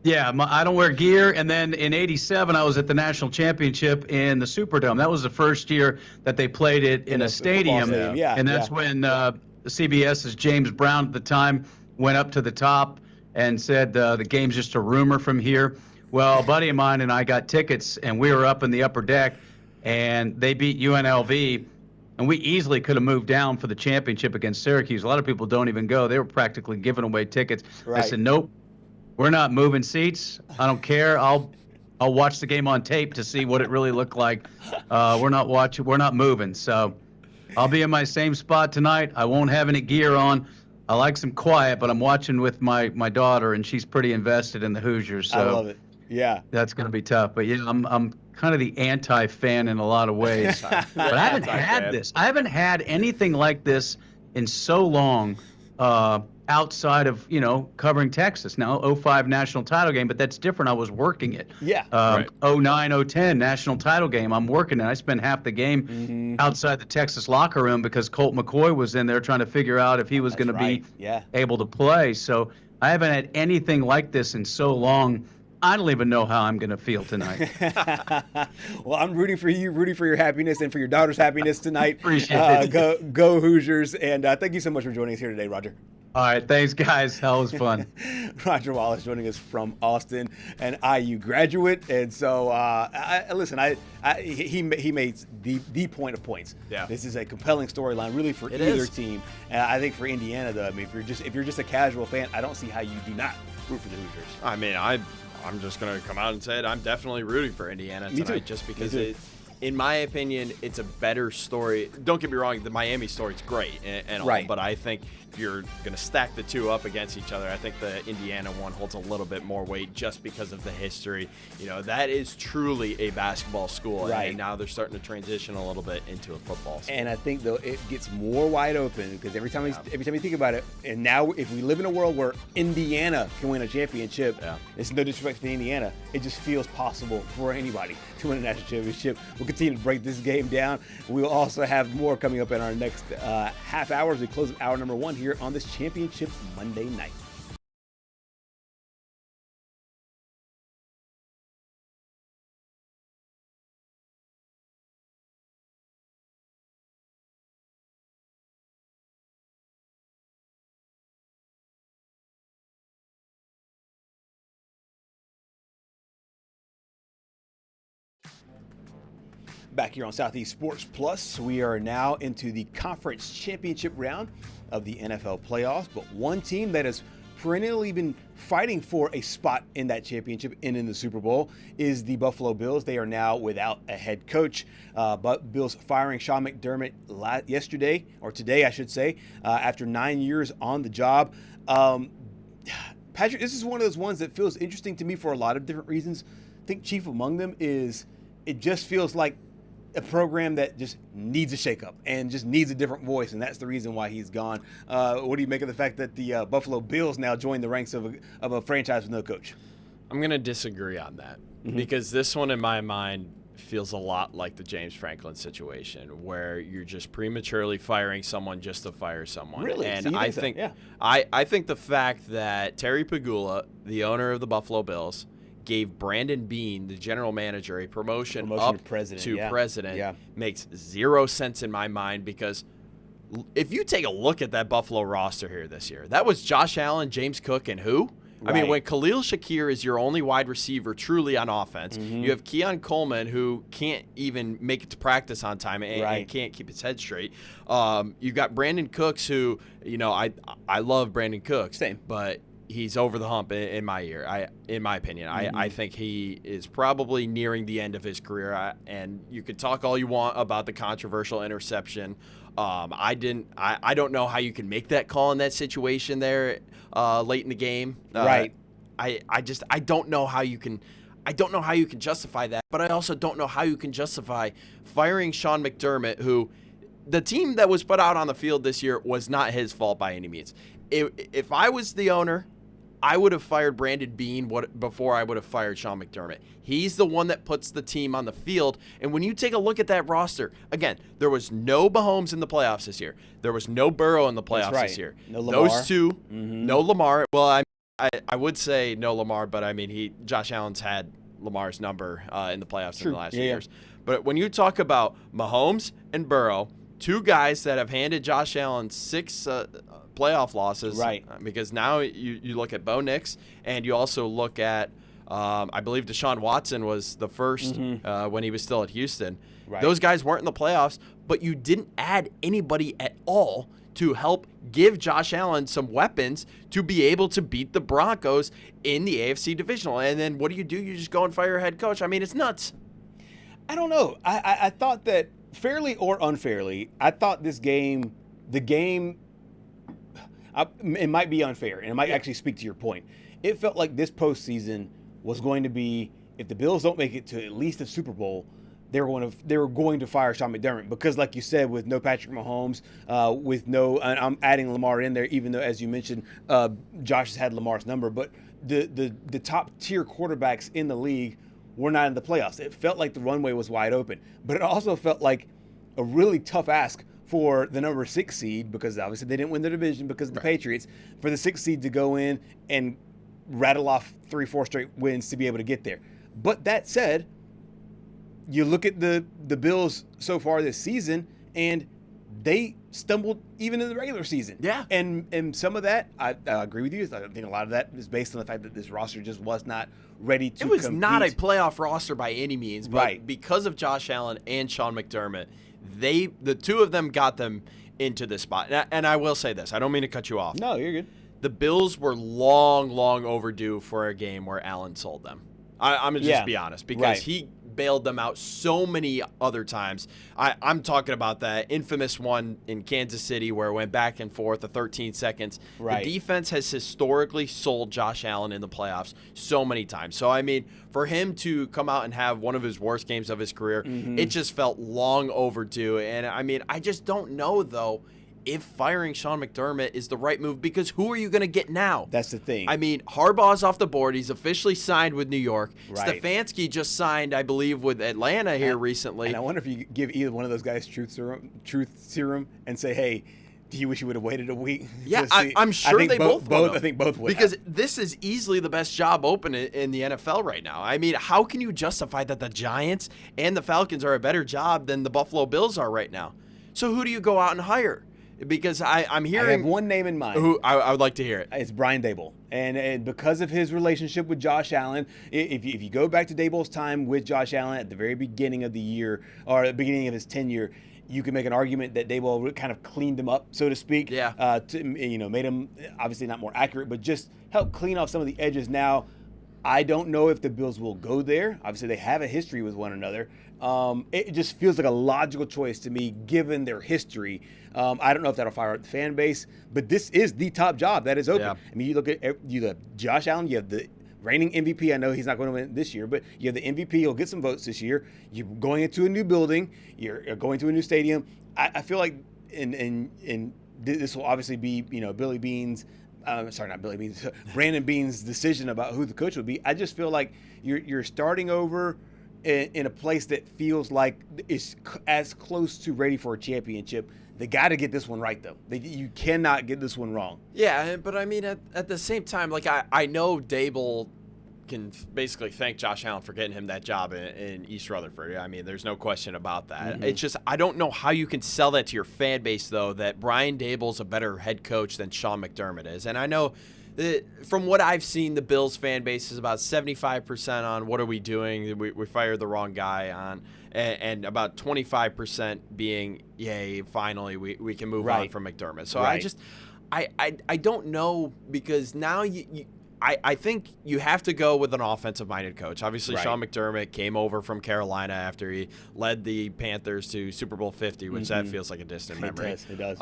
[SPEAKER 5] yeah, I don't wear gear. And then in '87, I was at the national championship in the Superdome. That was the first year that they played it in a stadium. And that's when CBS's James Brown at the time went up to the top and said the game's just a rumor from here. Well, a buddy of mine and I got tickets, and we were up in the upper deck, and they beat UNLV, and we easily could have moved down for the championship against Syracuse. A lot of people don't even go. They were practically giving away tickets.
[SPEAKER 2] Right.
[SPEAKER 5] I said, nope, we're not moving seats. I don't care. I'll watch the game on tape to see what it really looked like. We're not moving. So I'll be in my same spot tonight. I won't have any gear on. I like some quiet, but I'm watching with my daughter, and she's pretty invested in the Hoosiers. So
[SPEAKER 2] I love it. Yeah.
[SPEAKER 5] That's going to be tough. But yeah, I'm kind of the anti-fan in a lot of ways. But I haven't had this. I haven't had anything like this in so long outside of, covering Texas. Now, '05 national title game, but that's different. I was working it.
[SPEAKER 2] Yeah.
[SPEAKER 5] '09, '10 national title game. I'm working it. I spent half the game outside the Texas locker room because Colt McCoy was in there trying to figure out if he was going to be able to play. So I haven't had anything like this in so long. I don't even know how I'm going to feel tonight.
[SPEAKER 2] Well, I'm rooting for you, rooting for your happiness and for your daughter's happiness tonight.
[SPEAKER 5] Appreciate
[SPEAKER 2] it. Go Hoosiers. And thank you so much for joining us here today, Roger.
[SPEAKER 5] All right. Thanks, guys. That was fun.
[SPEAKER 2] Roger Wallace joining us from Austin, an IU graduate. And so, he made the point of points.
[SPEAKER 3] Yeah.
[SPEAKER 2] This is a compelling storyline, really, for either team. And I think for Indiana, though, I mean, if you're just a casual fan, I don't see how you do not root for the Hoosiers.
[SPEAKER 3] I mean, I'm just going to come out and say it. I'm definitely rooting for Indiana tonight just because in my opinion, it's a better story. Don't get me wrong, the Miami story's great and all, but I think if you're going to stack the two up against each other, I think the Indiana one holds a little bit more weight just because of the history. That is truly a basketball school, and now they're starting to transition a little bit into a football school.
[SPEAKER 2] And I think, though, it gets more wide open because every time you think about it, and now if we live in a world where Indiana can win a championship, it's no disrespect to Indiana, it just feels possible for anybody to win a national championship. We'll continue to break this game down. We'll also have more coming up in our next half hour as we close hour number 1 here on this Championship Monday night. Back here on Southeast Sports Plus, we are now into the conference championship round of the NFL playoffs, but one team that has perennially been fighting for a spot in that championship and in the Super Bowl is the Buffalo Bills. They are now without a head coach, but Bills firing Sean McDermott yesterday, or today I should say, after 9 years on the job. Patrick, this is one of those ones that feels interesting to me for a lot of different reasons. I think chief among them is it just feels like a program that just needs a shakeup and just needs a different voice, and that's the reason why he's gone. What do you make of the fact that the Buffalo Bills now join the ranks of a franchise with no coach?
[SPEAKER 3] I'm going to disagree on that because this one, in my mind, feels a lot like the James Franklin situation, where you're just prematurely firing someone just to fire someone.
[SPEAKER 2] Really?
[SPEAKER 3] And
[SPEAKER 2] so
[SPEAKER 3] I think, I think the fact that Terry Pegula, the owner of the Buffalo Bills, gave Brandon Beane, the general manager, a promotion up to president makes zero sense in my mind, because if you take a look at that Buffalo roster here this year, that was Josh Allen, James Cook, and who? Right. I mean, when Khalil Shakir is your only wide receiver truly on offense, you have Keon Coleman, who can't even make it to practice on time and can't keep his head straight. You've got Brandon Cooks, who, you know, I love Brandon Cooks.
[SPEAKER 2] Same.
[SPEAKER 3] But he's over the hump in my ear. In my opinion, I think he is probably nearing the end of his career. And you could talk all you want about the controversial interception. I don't know how you can make that call in that situation there late in the game. I don't know how you can. I don't know how you can justify that. But I also don't know how you can justify firing Sean McDermott, who the team that was put out on the field this year was not his fault by any means. If I was the owner, I would have fired Brandon Beane before I would have fired Sean McDermott. He's the one that puts the team on the field. And when you take a look at that roster, again, there was no Mahomes in the playoffs this year. There was no Burrow in the playoffs this year.
[SPEAKER 2] No Lamar.
[SPEAKER 3] Those two, no Lamar. Well, I would say no Lamar, but I mean, Josh Allen's had Lamar's number in the playoffs in the last few years. But when you talk about Mahomes and Burrow, two guys that have handed Josh Allen 6 playoff losses, because now you look at Bo Nix, and you also look at, I believe Deshaun Watson was the first when he was still at Houston. Those guys weren't in the playoffs, but you didn't add anybody at all to help give Josh Allen some weapons to be able to beat the Broncos in the AFC divisional. And then what do? You just go and fire a head coach. I mean, it's nuts.
[SPEAKER 2] I don't know. I thought that, fairly or unfairly, I thought it might be unfair, and it might actually speak to your point. It felt like this postseason was going to be, if the Bills don't make it to at least the Super Bowl, they were going to fire Sean McDermott, because, like you said, with no Patrick Mahomes, with no, and I'm adding Lamar in there, even though, as you mentioned, Josh has had Lamar's number, but the top tier quarterbacks in the league were not in the playoffs. It felt like the runway was wide open, but it also felt like a really tough ask for the number 6 seed, because obviously they didn't win the division because of the Patriots, for the 6th seed to go in and rattle off 3-4 straight wins to be able to get there. But that said, you look at the Bills so far this season, and they stumbled even in the regular season. Yeah. And some of that, I agree with you. I think a lot of that is based on the fact that this roster just was not ready to compete.
[SPEAKER 3] It was not a playoff roster by any means, but because of Josh Allen and Sean McDermott, the two of them got them into this spot. And I will say this. I don't mean to cut you off.
[SPEAKER 2] No, you're good.
[SPEAKER 3] The Bills were long overdue for a game where Allen sold them. I'm going to just be honest, because he bailed them out so many other times. I'm talking about that infamous one in Kansas City where it went back and forth, the 13 seconds. The defense has historically sold Josh Allen in the playoffs so many times. So, I mean, for him to come out and have one of his worst games of his career, it just felt long overdue. And, I mean, I just don't know, though, if firing Sean McDermott is the right move, because who are you going to get now?
[SPEAKER 2] That's the thing.
[SPEAKER 3] I mean, Harbaugh's off the board. He's officially signed with New York. Stefanski just signed, I believe, with Atlanta here recently.
[SPEAKER 2] And I wonder if you give either one of those guys truth serum and say, hey, do you wish you would have waited a week?
[SPEAKER 3] Yeah, I'm sure they both would.
[SPEAKER 2] I think both would.
[SPEAKER 3] Because this is easily the best job open in the NFL right now. I mean, how can you justify that the Giants and the Falcons are a better job than the Buffalo Bills are right now? So who do you go out and hire? Because I'm hearing...
[SPEAKER 2] I have one name in mind.
[SPEAKER 3] Who I would like to hear it.
[SPEAKER 2] It's Brian Daboll. And because of his relationship with Josh Allen, if you go back to Daboll's time with Josh Allen at the very beginning of the year, or the beginning of his tenure, you can make an argument that Daboll kind of cleaned him up, so to speak.
[SPEAKER 3] Yeah.
[SPEAKER 2] Made him obviously not more accurate, but just help clean off some of the edges. Now, I don't know if the Bills will go there. Obviously, they have a history with one another. It just feels like a logical choice to me, given their history. I don't know if that'll fire up the fan base, but this is the top job that is open.
[SPEAKER 3] Yeah.
[SPEAKER 2] I mean, you look at Josh Allen, you have the reigning MVP. I know he's not going to win this year, but you have the MVP. He'll get some votes this year. You're going into a new building. You're going to a new stadium. I feel like, and this will obviously be, Billy Beane's. Sorry, not Billy Beane's. Brandon Beane's decision about who the coach would be. I just feel like you're starting over in a place that feels like it's as close to ready for a championship. They got to get this one right, though. You cannot get this one wrong.
[SPEAKER 3] Yeah, but I mean, at the same time, like I know Daboll can basically thank Josh Allen for getting him that job in East Rutherford. I mean, there's no question about that. It's just, I don't know how you can sell that to your fan base, though, that Brian Daboll's a better head coach than Sean McDermott is. And I know that from what I've seen, the Bills fan base is about 75% on what are we doing? We fired the wrong guy on. And about 25% being, yay, finally we can move on from McDermott. So I don't know, because now I think you have to go with an offensive-minded coach. Obviously, Sean McDermott came over from Carolina after he led the Panthers to Super Bowl 50, which that feels like a distant memory.
[SPEAKER 2] It does.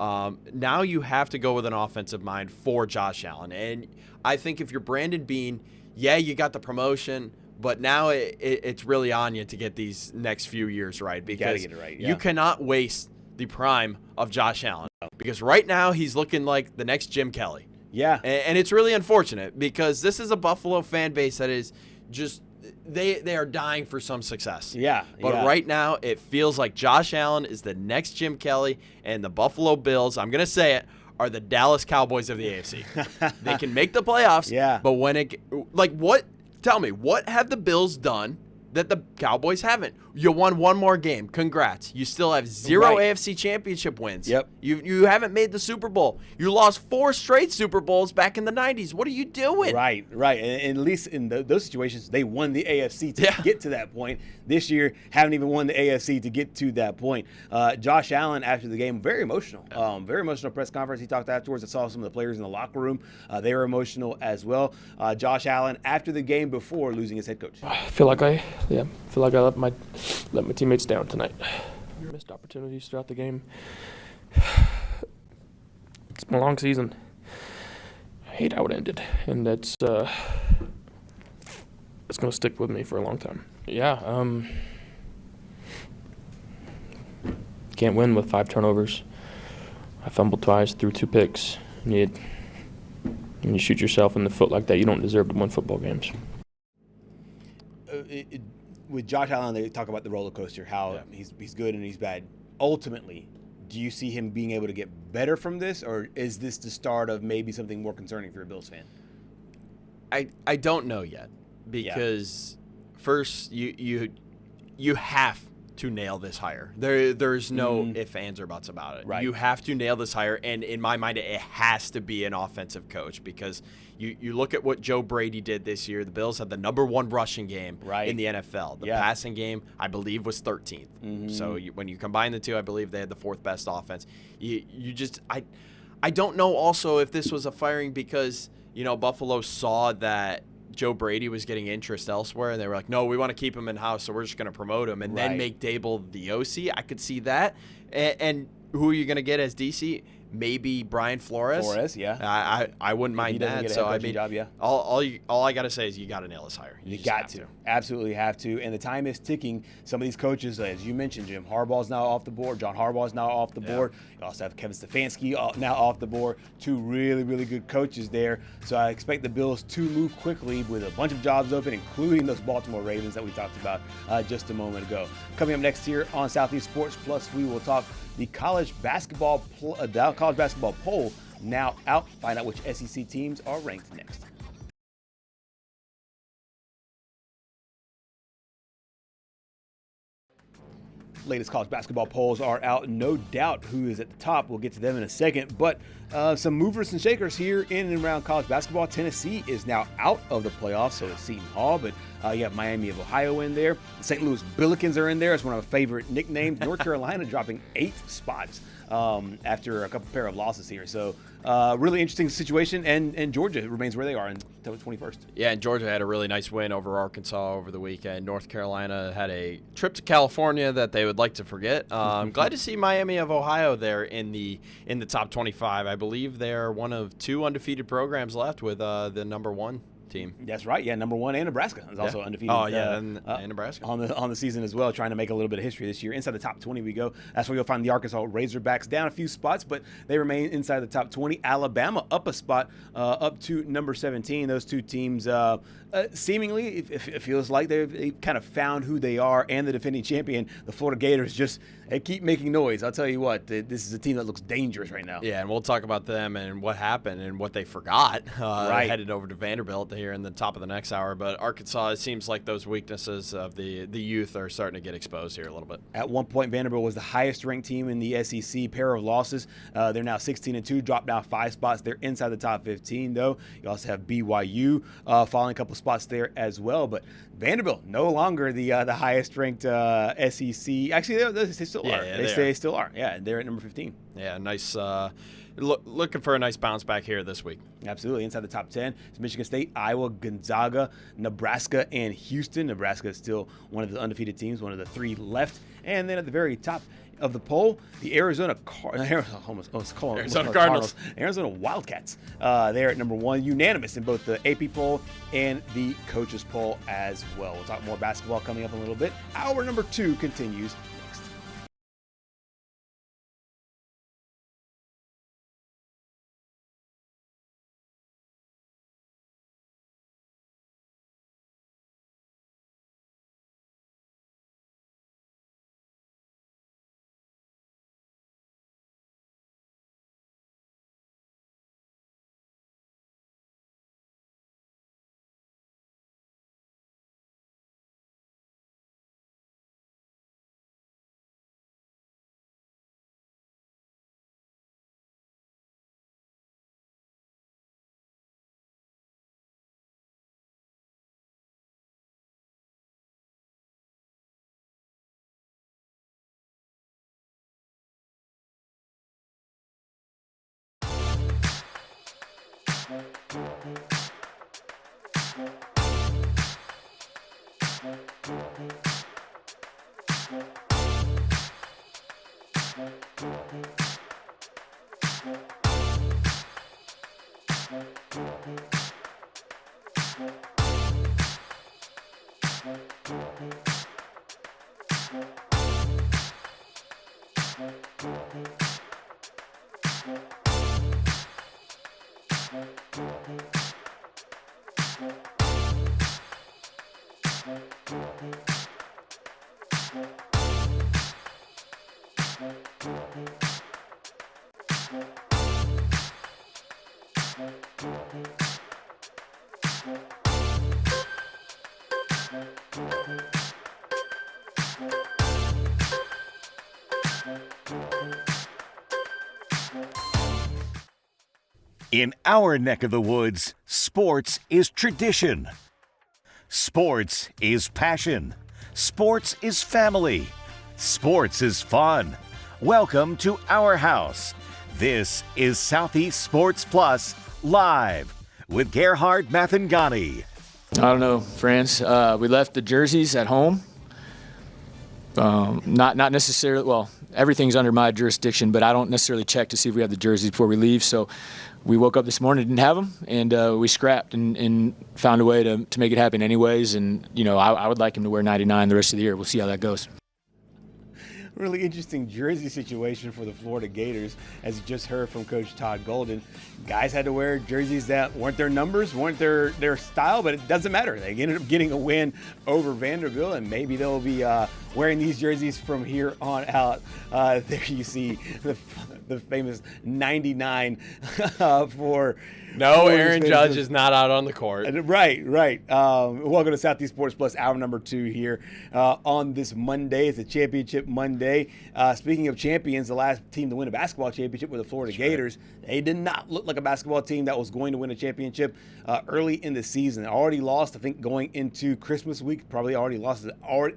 [SPEAKER 3] Now you have to go with an offensive mind for Josh Allen. And I think if you're Brandon Beane, yeah, you got the promotion, but now it's really on you to get these next few years right, because
[SPEAKER 2] you gotta get it right, yeah.
[SPEAKER 3] You cannot waste the prime of Josh Allen, because right now he's looking like the next Jim Kelly.
[SPEAKER 2] Yeah.
[SPEAKER 3] And it's really unfortunate, because this is a Buffalo fan base that is just they are dying for some success.
[SPEAKER 2] Yeah.
[SPEAKER 3] But right now it feels like Josh Allen is the next Jim Kelly, and the Buffalo Bills, I'm going to say it, are the Dallas Cowboys of the AFC. They can make the playoffs, but when tell me, what have the Bills done that the Cowboys haven't? You won one more game. Congrats. You still have 0 AFC championship wins.
[SPEAKER 2] Yep.
[SPEAKER 3] You haven't made the Super Bowl. You lost 4 straight Super Bowls back in the 90s. What are you doing?
[SPEAKER 2] Right. And at least in those situations, they won the AFC to get to that point. This year, haven't even won the AFC to get to that point. Josh Allen, after the game, very emotional. Very emotional press conference. He talked afterwards. I saw some of the players in the locker room. They were emotional as well. Josh Allen, after the game before losing his head coach.
[SPEAKER 7] I feel like I let my teammates down tonight. Missed opportunities throughout the game. It's been a long season. I hate how it ended, and it's going to stick with me for a long time. Yeah, can't win with 5 turnovers. I fumbled twice, threw 2 picks. When you shoot yourself in the foot like that, you don't deserve to win football games.
[SPEAKER 2] With Josh Allen, they talk about the roller coaster, how he's good and he's bad. Ultimately, do you see him being able to get better from this, or is this the start of maybe something more concerning for a Bills fan?
[SPEAKER 3] I don't know yet, because first you have to nail this hire. There's no ifs, ands, or buts about it.
[SPEAKER 2] Right.
[SPEAKER 3] You have to nail this hire, and in my mind, it has to be an offensive coach, because you look at what Joe Brady did this year. The Bills had the #1 rushing game in the NFL. The passing game, I believe, was 13th. So when you combine the two, I believe they had the 4th best offense. I don't know also if this was a firing because, Buffalo saw that Joe Brady was getting interest elsewhere, and they were like, no, we want to keep him in-house, so we're just going to promote him and then make Daboll the OC. I could see that. And who are you going to get as DC? Maybe Brian Flores. I wouldn't mind that. So I mean, all I got to say is you got to nail this hire.
[SPEAKER 2] You got to. Absolutely have to. And the time is ticking. Some of these coaches, as you mentioned, Jim Harbaugh's now off the board. John Harbaugh's now off the board. You also have Kevin Stefanski now off the board. 2 really, really good coaches there. So I expect the Bills to move quickly with a bunch of jobs open, including those Baltimore Ravens that we talked about just a moment ago. Coming up next here on Southeast Sports Plus, we will talk the college basketball poll now out. Find out which SEC teams are ranked next. latest college basketball polls are out. No doubt who is at the top. We'll get to them in a second. But some movers and shakers here in and around college basketball. Tennessee is now out of the playoffs, so is Seton Hall. But you have Miami of Ohio in there. The St. Louis Billikens are in there. It's one of my favorite nicknames. North Carolina dropping 8 spots after a couple pair of losses here. So really interesting situation. And Georgia remains where they are until the 21st.
[SPEAKER 3] Yeah, and Georgia had a really nice win over Arkansas over the weekend. North Carolina had a trip to California that they would like to forget. Glad to see Miami of Ohio there in the top 25. I believe they're one of 2 undefeated programs left with the number 1 team.
[SPEAKER 2] That's right. Yeah, number 1 and Nebraska is also undefeated.
[SPEAKER 3] Oh yeah, and Nebraska
[SPEAKER 2] on the season as well, trying to make a little bit of history this year. Inside the top 20 we go. That's where you'll find the Arkansas Razorbacks down a few spots, but they remain inside the top 20. Alabama up a spot, up to number 17. Those 2 teams seemingly, it feels like they've kind of found who they are, and the defending champion, the Florida Gators, just they keep making noise. I'll tell you what, this is a team that looks dangerous right now.
[SPEAKER 3] Yeah, and we'll talk about them and what happened and what they forgot.
[SPEAKER 2] Right.
[SPEAKER 3] Headed over to Vanderbilt here in the top of the next hour. But Arkansas, it seems like those weaknesses of the youth are starting to get exposed here a little bit.
[SPEAKER 2] At one point, Vanderbilt was the highest-ranked team in the SEC. Pair of losses. They're now 16-2, dropped down 5 spots. They're inside the top 15, though. You also have BYU falling a couple spots there as well. But Vanderbilt, no longer the highest-ranked SEC. Actually, they still are. They still are. Yeah, they're at number 15.
[SPEAKER 3] Yeah, nice. Looking for a nice bounce back here this week.
[SPEAKER 2] Absolutely. Inside the top 10 is Michigan State, Iowa, Gonzaga, Nebraska, and Houston. Nebraska is still one of the undefeated teams, one of the 3 left. And then at the very top of the poll, the Arizona Cardinals. Arizona Wildcats. They're at number 1, unanimous in both the AP poll and the coaches poll as well. We'll talk more basketball coming up in a little bit. Hour number 2 continues.
[SPEAKER 1] In our neck of the woods, sports is tradition. Sports is passion. Sports is family. Sports is fun. Welcome to our house. This is Southeast Sports Plus Live with Gerhard Mathangani.
[SPEAKER 7] I don't know, friends. We left the jerseys at home. Not necessarily, well, everything's under my jurisdiction, but I don't necessarily check to see if we have the jerseys before we leave. So we woke up this morning, didn't have them, and we scrapped and found a way to make it happen anyways. And, you know, I would like him to wear 99 the rest of the year. We'll see how that goes.
[SPEAKER 2] Really interesting jersey situation for the Florida Gators, as you just heard from Coach Todd Golden. Guys had to wear jerseys that weren't their numbers, weren't their style, but it doesn't matter. They ended up getting a win over Vanderbilt, and maybe they'll be wearing these jerseys from here on out. There you see the famous 99 for.
[SPEAKER 3] No, Aaron Judge is not out on the court.
[SPEAKER 2] Right. Welcome to Southeast Sports Plus, hour number 2 here on this Monday. It's a championship Monday. Speaking of champions, the last team to win a basketball championship were the Florida Gators. They did not look like a basketball team that was going to win a championship early in the season. Already lost, I think, going into Christmas week. Probably already lost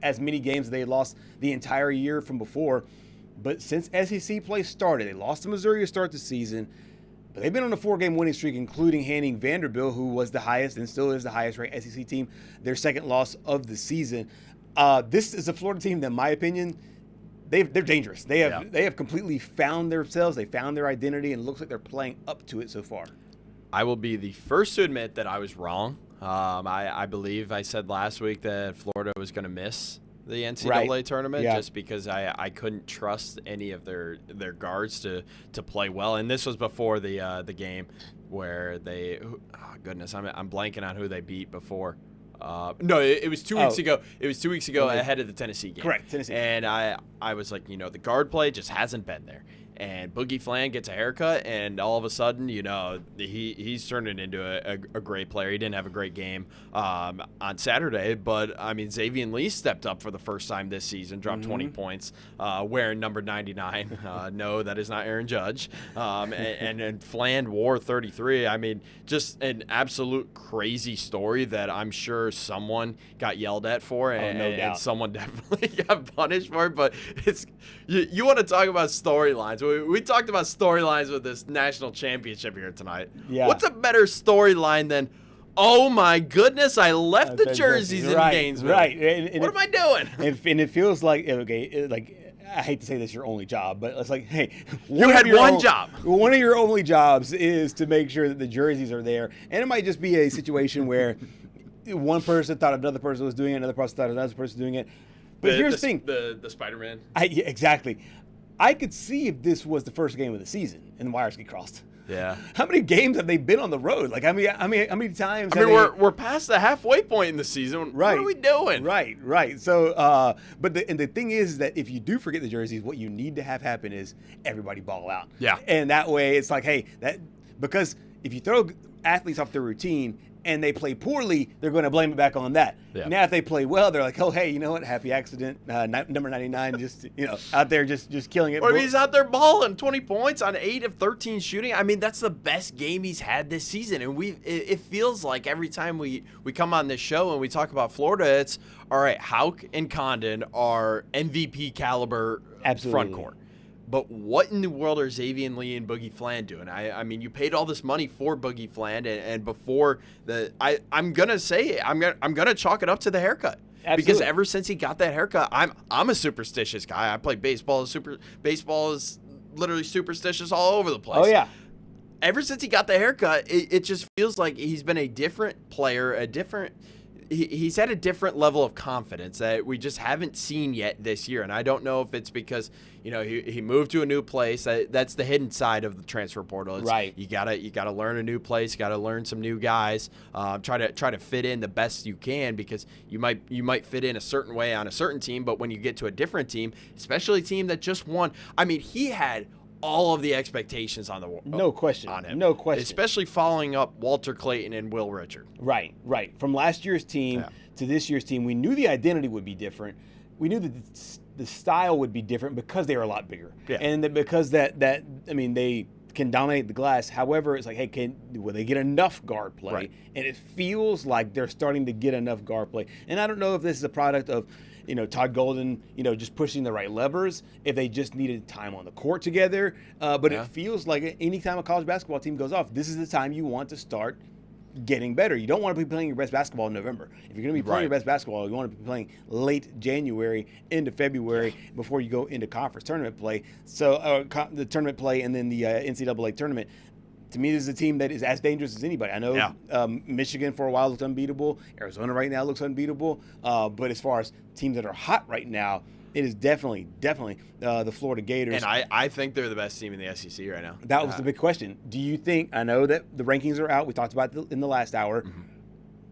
[SPEAKER 2] as many games as they lost the entire year from before. But since SEC play started, they lost to Missouri to start the season. But they've been on a 4-game winning streak, including handing Vanderbilt, who was the highest and still is the highest-ranked SEC team, their second loss of the season. This is a Florida team that, in my opinion, they're dangerous. They have completely found themselves. They found their identity, and it looks like they're playing up to it so far.
[SPEAKER 3] I will be the first to admit that I was wrong. I believe I said last week that Florida was going to miss the NCAA tournament just because I couldn't trust any of their guards to play well. And this was before the game where they I'm blanking on who they beat before. No, it was 2 weeks ago. It was 2 weeks ago ahead of the Tennessee game.
[SPEAKER 2] Correct, Tennessee.
[SPEAKER 3] And I was like, the guard play just hasn't been there. And Boogie Flan gets a haircut, and all of a sudden, he's turning into a great player. He didn't have a great game on Saturday, but, Xavier Lee stepped up for the first time this season, dropped 20 points, wearing number 99. No, that is not Aaron Judge. And Flan wore 33. Just an absolute crazy story that I'm sure someone got yelled at for, and someone definitely got punished for it. But you want to talk about storylines. We talked about storylines with this national championship here tonight. Yeah. What's a better storyline than, oh my goodness, I left the jerseys in Gainesville.
[SPEAKER 2] Right.
[SPEAKER 3] What am I doing?
[SPEAKER 2] And it feels like, I hate to say this is your only job, but it's like, hey,
[SPEAKER 3] you had one job.
[SPEAKER 2] One of your only jobs is to make sure that the jerseys are there. And it might just be a situation where one person thought another person was doing it, another person thought another person was doing it. But here's the thing.
[SPEAKER 3] The Spider-Man.
[SPEAKER 2] Yeah, exactly. I could see if this was the first game of the season and the wires get crossed.
[SPEAKER 3] Yeah.
[SPEAKER 2] How many games have they been on the road? How many times?
[SPEAKER 3] We're past the halfway point in the season.
[SPEAKER 2] Right.
[SPEAKER 3] What are we doing?
[SPEAKER 2] Right. So, but the thing is that if you do forget the jerseys, what you need to have happen is everybody ball out.
[SPEAKER 3] Yeah.
[SPEAKER 2] And that way, it's like, hey, because if you throw athletes off their routine and they play poorly, they're going to blame it back on that. Yeah. Now, if they play well, they're like, oh, hey, you know what? Happy accident. Number 99, just out there just killing it.
[SPEAKER 3] Or he's out there balling 20 points on 8 of 13 shooting. That's the best game he's had this season. And it feels like every time we come on this show and we talk about Florida, it's, all right, Houck and Condon are MVP caliber front court. But what in the world are Xavier Lee and Boogie Flan doing? You paid all this money for Boogie Flan, and before I'm gonna say it, I'm gonna chalk it up to the haircut. Absolutely. Because ever since he got that haircut, I'm a superstitious guy. I play baseball. Baseball is literally superstitious all over the place.
[SPEAKER 2] Oh yeah.
[SPEAKER 3] Ever since he got the haircut, it just feels like he's been a different player, he's at a different level of confidence that we just haven't seen yet this year. And I don't know if it's because, he moved to a new place. That's the hidden side of the transfer portal.
[SPEAKER 2] Right.
[SPEAKER 3] You gotta learn a new place. You gotta learn some new guys. Try to fit in the best you can, because you might fit in a certain way on a certain team, but when you get to a different team, especially a team that just won, he had all of the expectations on him.
[SPEAKER 2] No question.
[SPEAKER 3] Especially following up Walter Clayton and Will Richard.
[SPEAKER 2] Right. From last year's team to this year's team, we knew the identity would be different. We knew that the style would be different because they were a lot bigger. Yeah. And because they can dominate the glass. However, it's like, hey, will they get enough guard play?
[SPEAKER 3] Right.
[SPEAKER 2] And it feels like they're starting to get enough guard play. And I don't know if this is a product of Todd Golden, just pushing the right levers, if they just needed time on the court together. But it feels like any time a college basketball team goes off, this is the time you want to start getting better. You don't want to be playing your best basketball in November. If you're going to be playing your best basketball, you want to be playing late January into February before you go into conference tournament play. So the tournament play and then the NCAA tournament. To me, this is a team that is as dangerous as anybody. I know Michigan for a while looked unbeatable. Arizona right now looks unbeatable. But as far as teams that are hot right now, it is definitely the Florida Gators.
[SPEAKER 3] And I think they're the best team in the SEC right now.
[SPEAKER 2] That was the big question. Do you think, I know that the rankings are out. We talked about it in the last hour. Mm-hmm.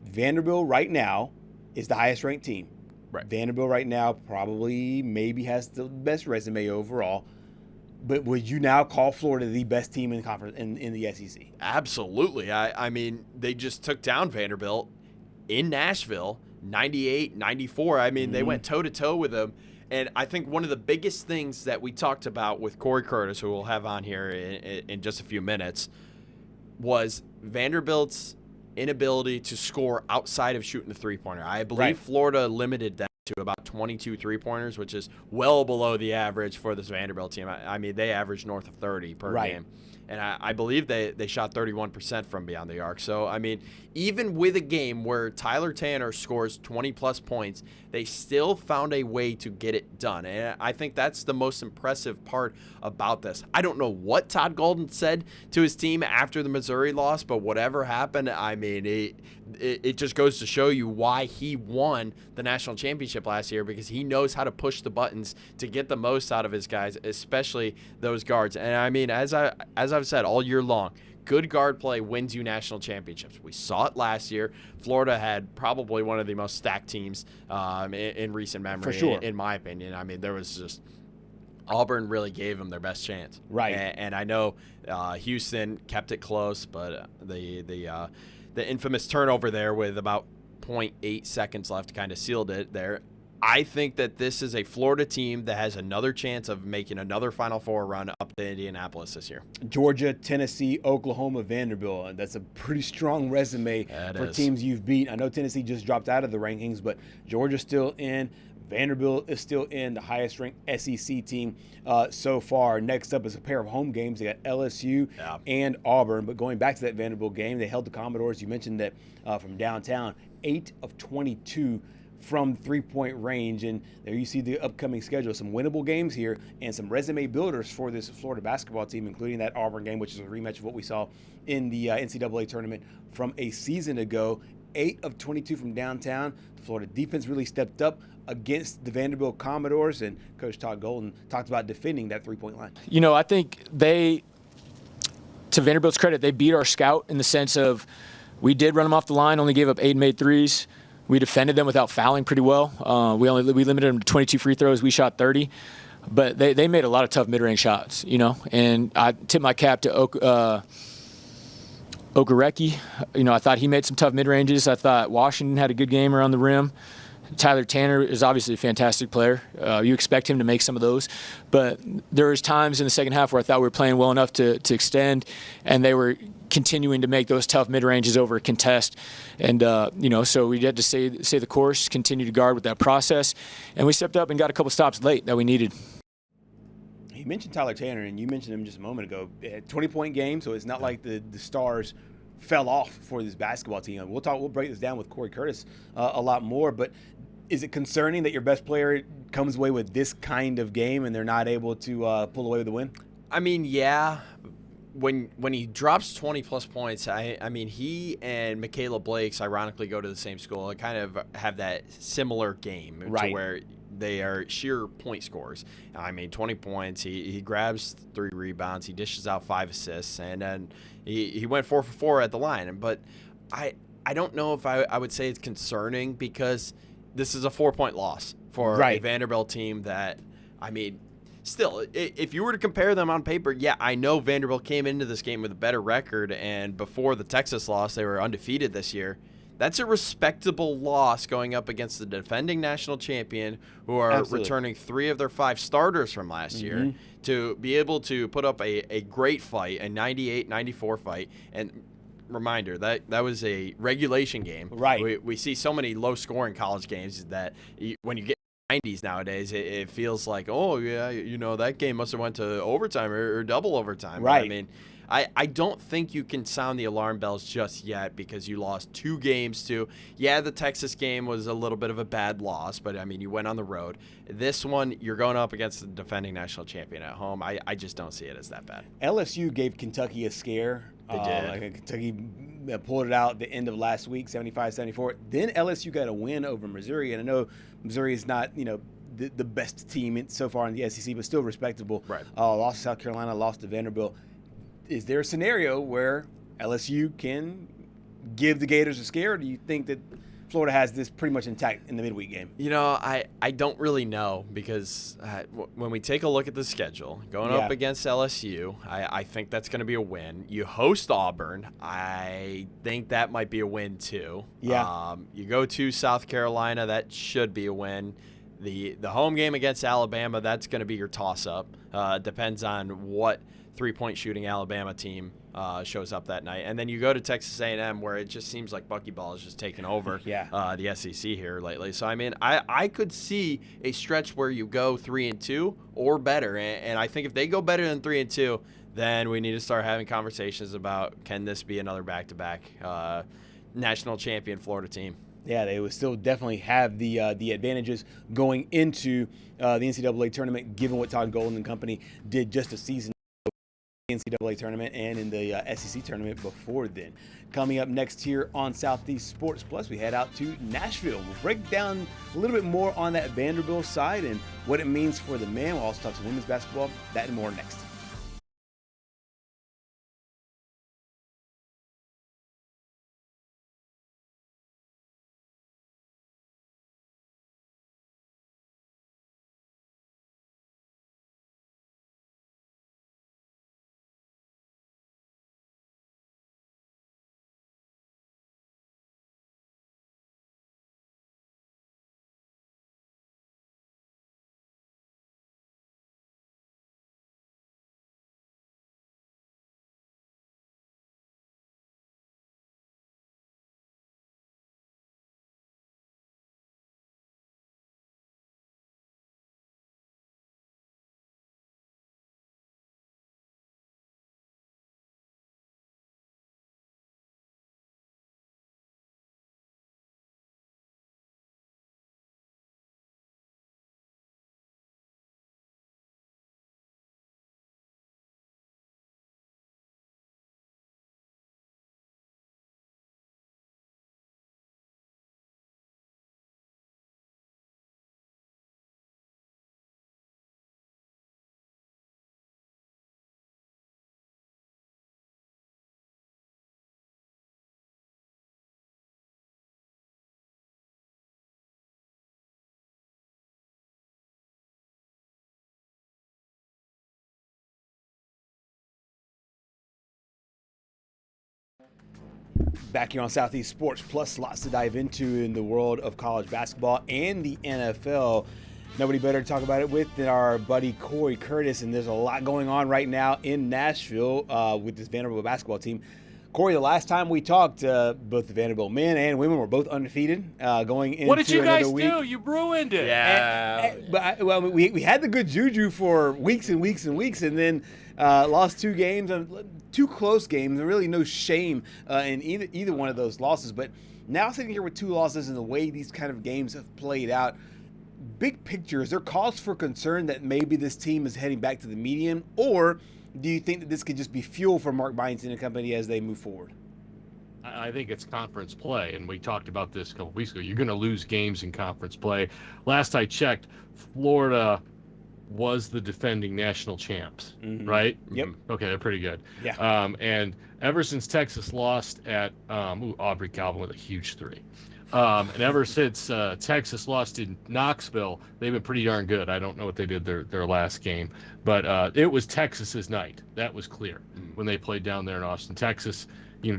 [SPEAKER 2] Vanderbilt right now is the highest ranked team.
[SPEAKER 3] Right.
[SPEAKER 2] Vanderbilt right now maybe has the best resume overall. But would you now call Florida the best team in the conference in the SEC?
[SPEAKER 3] Absolutely. I mean, they just took down Vanderbilt in Nashville, 98-94. I mean, they went toe-to-toe with them. And I think one of the biggest things that we talked about with Corey Curtis, who we'll have on here in just a few minutes, was Vanderbilt's inability to score outside of shooting the three-pointer. I believe Florida limited that to about 22 three-pointers, which is well below the average for this Vanderbilt team. I mean, they average north of 30 per game. And I believe they shot 31% from beyond the arc. So, I mean, even with a game where Tyler Tanner scores 20-plus points, they still found a way to get it done. And I think that's the most impressive part about this. I don't know what Todd Golden said to his team after the Missouri loss, but whatever happened, I mean, it just goes to show you why he won the national championship last year, because he knows how to push the buttons to get the most out of his guys, especially those guards. And I mean, as I've said all year long, good guard play wins you national championships. We saw it last year. Florida had probably one of the most stacked teams in recent memory,
[SPEAKER 2] for sure,
[SPEAKER 3] in my opinion. I mean, there was just Auburn really gave them their best chance.
[SPEAKER 2] Right.
[SPEAKER 3] And I know Houston kept it close, but the infamous turnover there with about 0.8 seconds left kind of sealed it there. I think that this is a Florida team that has another chance of making another Final Four run up to Indianapolis this year.
[SPEAKER 2] Georgia, Tennessee, Oklahoma, Vanderbilt. That's a pretty strong resume for teams you've beat. I know Tennessee just dropped out of the rankings, but Georgia's still in. Vanderbilt is still in, the highest-ranked SEC team so far. Next up is a pair of home games. They got LSU and Auburn. But going back to that Vanderbilt game, they held the Commodores. You mentioned that from downtown, 8 of 22 from three-point range. And there you see the upcoming schedule. Some winnable games here and some resume builders for this Florida basketball team, including that Auburn game, which is a rematch of what we saw in the NCAA tournament from a season ago. 8 of 22 from downtown. The Florida defense really stepped up against the Vanderbilt Commodores, and Coach Todd Golden talked about defending that three-point line.
[SPEAKER 7] You know, I think to Vanderbilt's credit, they beat our scout in the sense of we did run them off the line, only gave up 8 made threes. We defended them without fouling pretty well. We limited them to 22 free throws. We shot 30. But they made a lot of tough mid-range shots, you know. And I tip my cap to Okereke. You know, I thought he made some tough mid-ranges. I thought Washington had a good game around the rim. Tyler Tanner is obviously a fantastic player. You expect him to make some of those. But there was times in the second half where I thought we were playing well enough to extend, and they were continuing to make those tough mid-ranges over a contest. And, you know, so we had to say the course, continue to guard with that process. And we stepped up and got a couple stops late that we needed.
[SPEAKER 2] You mentioned Tyler Tanner, and you mentioned him just a moment ago. 20-point game, so it's not like the stars fell off for this basketball team. We'll break this down with Corey Curtis a lot more, but is it concerning that your best player comes away with this kind of game and they're not able to pull away with the win?
[SPEAKER 3] I mean, yeah. When he drops 20-plus points, I mean, he and Michaela Blakes ironically go to the same school and kind of have that similar game to where they are sheer point scorers. I mean, 20 points, he grabs 3 rebounds, he dishes out 5 assists, and then he went 4 for 4 at the line. But I don't know if I would say it's concerning, because this is a 4-point loss for a Vanderbilt team that, I mean, still, if you were to compare them on paper, yeah, I know Vanderbilt came into this game with a better record, and before the Texas loss, they were undefeated this year. That's a respectable loss going up against the defending national champion, who are returning 3 of their 5 starters from last year, to be able to put up a great fight, a 98-94 fight. And reminder, that was a regulation game.
[SPEAKER 2] Right.
[SPEAKER 3] We see so many low-scoring college games that when you get 90s nowadays, it feels like, oh, yeah, you know, that game must have went to overtime or double overtime.
[SPEAKER 2] Right.
[SPEAKER 3] I mean, I don't think you can sound the alarm bells just yet, because you lost 2 games to, the Texas game was a little bit of a bad loss, but, I mean, you went on the road. This one, you're going up against the defending national champion at home. I just don't see it as that bad.
[SPEAKER 2] LSU gave Kentucky a scare.
[SPEAKER 3] They did.
[SPEAKER 2] Kentucky pulled it out at the end of last week, 75-74. Then LSU got a win over Missouri, and I know Missouri is not, you know, the best team so far in the SEC, but still respectable.
[SPEAKER 3] Right.
[SPEAKER 2] Lost to South Carolina, lost to Vanderbilt. Is there a scenario where LSU can give the Gators a scare, or do you think that Florida has this pretty much intact in the midweek game?
[SPEAKER 3] You know, I don't really know because when we take a look at the schedule, going up against LSU, I think that's going to be a win. You host Auburn. I think that might be a win too.
[SPEAKER 2] Yeah.
[SPEAKER 3] You go to South Carolina. That should be a win. The home game against Alabama, that's going to be your toss-up. Depends on what three-point shooting Alabama team shows up that night. And then you go to Texas A&M, where it just seems like buckyball is just taking over the SEC here lately. So, I mean, I could see a stretch where you go 3-2 or better. And I think if they go better than 3-2, then we need to start having conversations about, can this be another back-to-back national champion Florida team?
[SPEAKER 2] Yeah, they would still definitely have the advantages going into the NCAA tournament, given what Todd Golden and company did just a season in the NCAA tournament and in the SEC tournament before then. Coming up next here on Southeast Sports Plus, we head out to Nashville. We'll break down a little bit more on that Vanderbilt side and what it means for the men. We'll also talk some women's basketball. That and more next. Back here on Southeast Sports Plus, lots to dive into in the world of college basketball and the NFL. Nobody better to talk about it with than our buddy Corey Curtis, and there's a lot going on right now in Nashville with this Vanderbilt basketball team. Corey, the last time we talked, both the Vanderbilt men and women were both undefeated going into another week.
[SPEAKER 8] What did you guys do? You ruined it.
[SPEAKER 3] Yeah.
[SPEAKER 2] But we had the good juju for weeks and weeks and weeks, and then lost 2 games, 2 close games, and really no shame in either one of those losses. But now sitting here with 2 losses and the way these kind of games have played out, big picture, is there cause for concern that maybe this team is heading back to the median, or do you think that this could just be fuel for Mark Byington and company as they move forward?
[SPEAKER 8] I think it's conference play, and we talked about this a couple weeks ago. You're going to lose games in conference play. Last I checked, Florida was the defending national champs, right?
[SPEAKER 2] Yep.
[SPEAKER 8] Okay, they're pretty good.
[SPEAKER 2] Yeah.
[SPEAKER 8] And ever since Texas lost at Aubrey Calvin with a huge 3. And ever since Texas lost in Knoxville, they've been pretty darn good. I don't know what they did their last game, but it was Texas's night. That was clear when they played down there in Austin. Texas,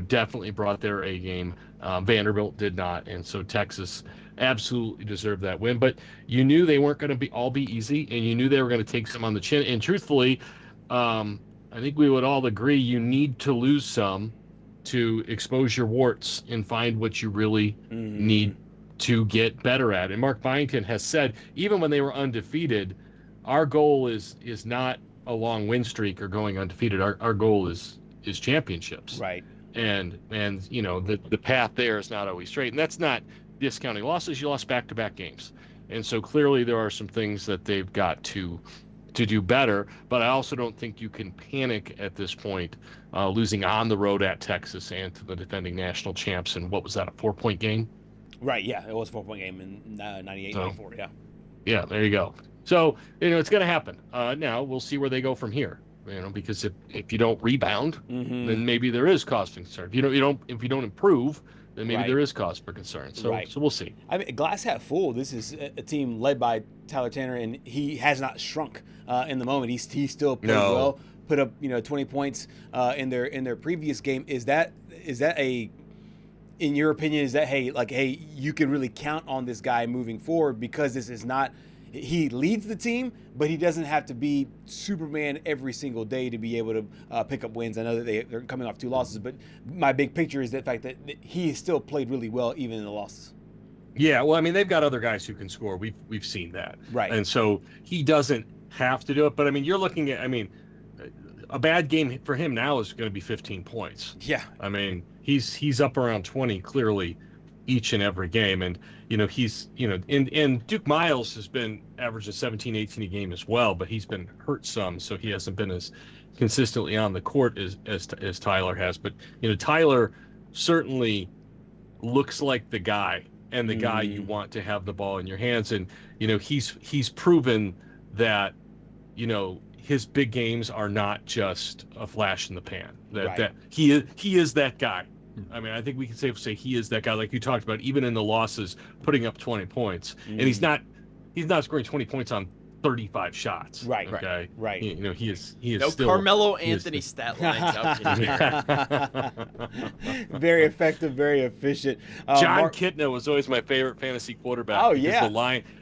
[SPEAKER 8] definitely brought their A game. Vanderbilt did not, and so Texas absolutely deserved that win. But you knew they weren't going to all be easy, and you knew they were going to take some on the chin. And truthfully, I think we would all agree you need to lose some to expose your warts and find what you really need to get better at. And Mark Byington has said, even when they were undefeated, our goal is not a long win streak or going undefeated. Our goal is championships.
[SPEAKER 2] Right.
[SPEAKER 8] And the path there is not always straight. And that's not discounting losses. You lost back-to-back games. And so clearly there are some things that they've got to do better, but I also don't think you can panic at this point, losing on the road at Texas and to the defending national champs. And what was that, a 4-point game?
[SPEAKER 2] Right, yeah, it was a 4-point game in 98-94, yeah.
[SPEAKER 8] Yeah, there you go. So, it's going to happen. Now, we'll see where they go from here, because if you don't rebound, then maybe there is cause for concern. If you don't improve, then maybe there is cause for concern. So we'll see.
[SPEAKER 2] I mean, glass half full. This is a team led by Tyler Tanner, and he has not shrunk in the moment. He's still played well. Put up 20 points in their previous game. Is that a, in your opinion, is that hey you can really count on this guy moving forward, because this is not, he leads the team, but he doesn't have to be Superman every single day to be able to pick up wins. I know that they're coming off 2 losses, but my big picture is the fact that he still played really well even in the losses.
[SPEAKER 8] Yeah, well, I mean, they've got other guys who can score. We've seen that,
[SPEAKER 2] right?
[SPEAKER 8] And so he doesn't have to do it. But I mean, you're looking at, a bad game for him now is going to be 15 points.
[SPEAKER 2] Yeah,
[SPEAKER 8] I mean, he's up around 20 clearly each and every game, and he's and Duke Miles has been averaging 17, 18 a game as well, but he's been hurt some, so he hasn't been as consistently on the court as Tyler has. But Tyler certainly looks like the guy, and the guy you want to have the ball in your hands, and he's proven that his big games are not just a flash in the pan. That he is that guy. I mean, I think we can safely say he is that guy, like you talked about, even in the losses, putting up 20 points. And he's not scoring 20 points on 35 shots.
[SPEAKER 2] Right.
[SPEAKER 8] Okay.
[SPEAKER 2] Right.
[SPEAKER 8] He is
[SPEAKER 3] no
[SPEAKER 8] still
[SPEAKER 3] Carmelo Anthony stat lines up here.
[SPEAKER 2] Very effective, very efficient.
[SPEAKER 8] John Kitna was always my favorite fantasy quarterback.
[SPEAKER 2] Oh yeah.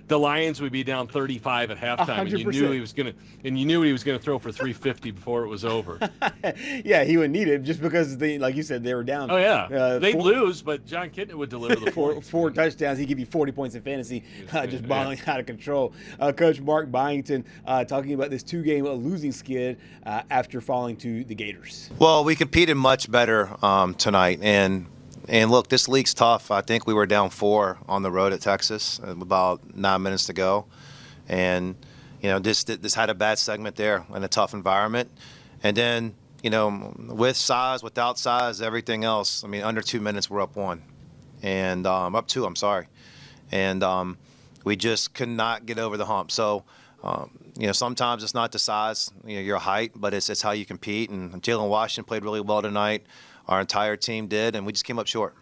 [SPEAKER 8] The Lions would be down 35 at halftime, 100%. and you knew he was gonna throw for 350 before it was over.
[SPEAKER 2] Yeah, he would need it just because like you said, they were down.
[SPEAKER 8] Oh yeah, they'd lose, but John Kitna would deliver the points.
[SPEAKER 2] Four touchdowns. He'd give you 40 points in fantasy, just balling out of control. Coach Mark Byington talking about this 2-game losing skid after falling to the Gators.
[SPEAKER 9] Well, we competed much better tonight, and look, this league's tough. I think we were down 4 on the road at Texas, about 9 minutes to go, and this had a bad segment there in a tough environment, and then with size, without size, everything else. I mean, under 2 minutes we're up 1, and up 2. I'm sorry, and we just could not get over the hump. So. Sometimes it's not the size, your height, but it's how you compete. And Jalen Washington played really well tonight. Our entire team did, and we just came up short.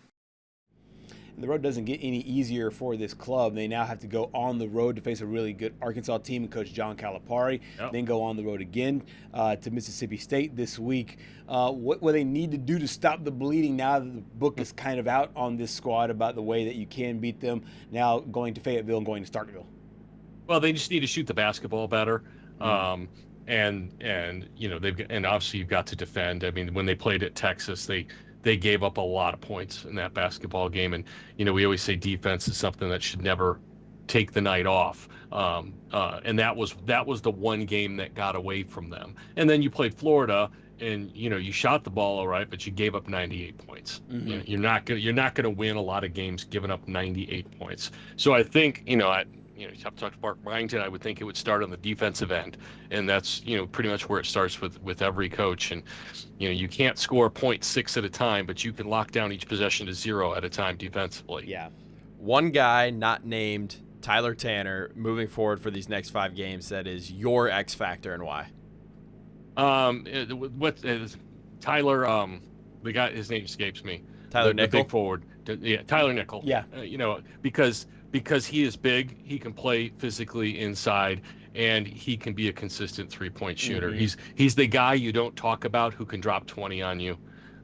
[SPEAKER 2] The road doesn't get any easier for this club. They now have to go on the road to face a really good Arkansas team and Coach John Calipari, then go on the road again to Mississippi State this week. What will they need to do to stop the bleeding now that the book is kind of out on this squad about the way that you can beat them, now going to Fayetteville and going to Starkville?
[SPEAKER 8] Well, they just need to shoot the basketball better, and and obviously you've got to defend. I mean, when they played at Texas, they gave up a lot of points in that basketball game, and we always say defense is something that should never take the night off. And that was the one game that got away from them. And then you played Florida, and you shot the ball all right, but you gave up 98 points. You're not gonna win a lot of games giving up 98 points. So I think you have to talk to Mark Byington. I would think it would start on the defensive end, and that's pretty much where it starts with every coach. And you can't score 0.6 at a time, but you can lock down each possession to 0 at a time defensively.
[SPEAKER 2] Yeah.
[SPEAKER 3] One guy not named Tyler Tanner moving forward for these next 5 games that is your X factor, and why?
[SPEAKER 8] What is Tyler? The guy, his name escapes me.
[SPEAKER 3] Tyler Nickel.
[SPEAKER 8] The big forward. Yeah, Tyler Nickel.
[SPEAKER 2] Yeah.
[SPEAKER 8] Because he is big, he can play physically inside, and he can be a consistent 3-point shooter. He's the guy you don't talk about who can drop 20 on you,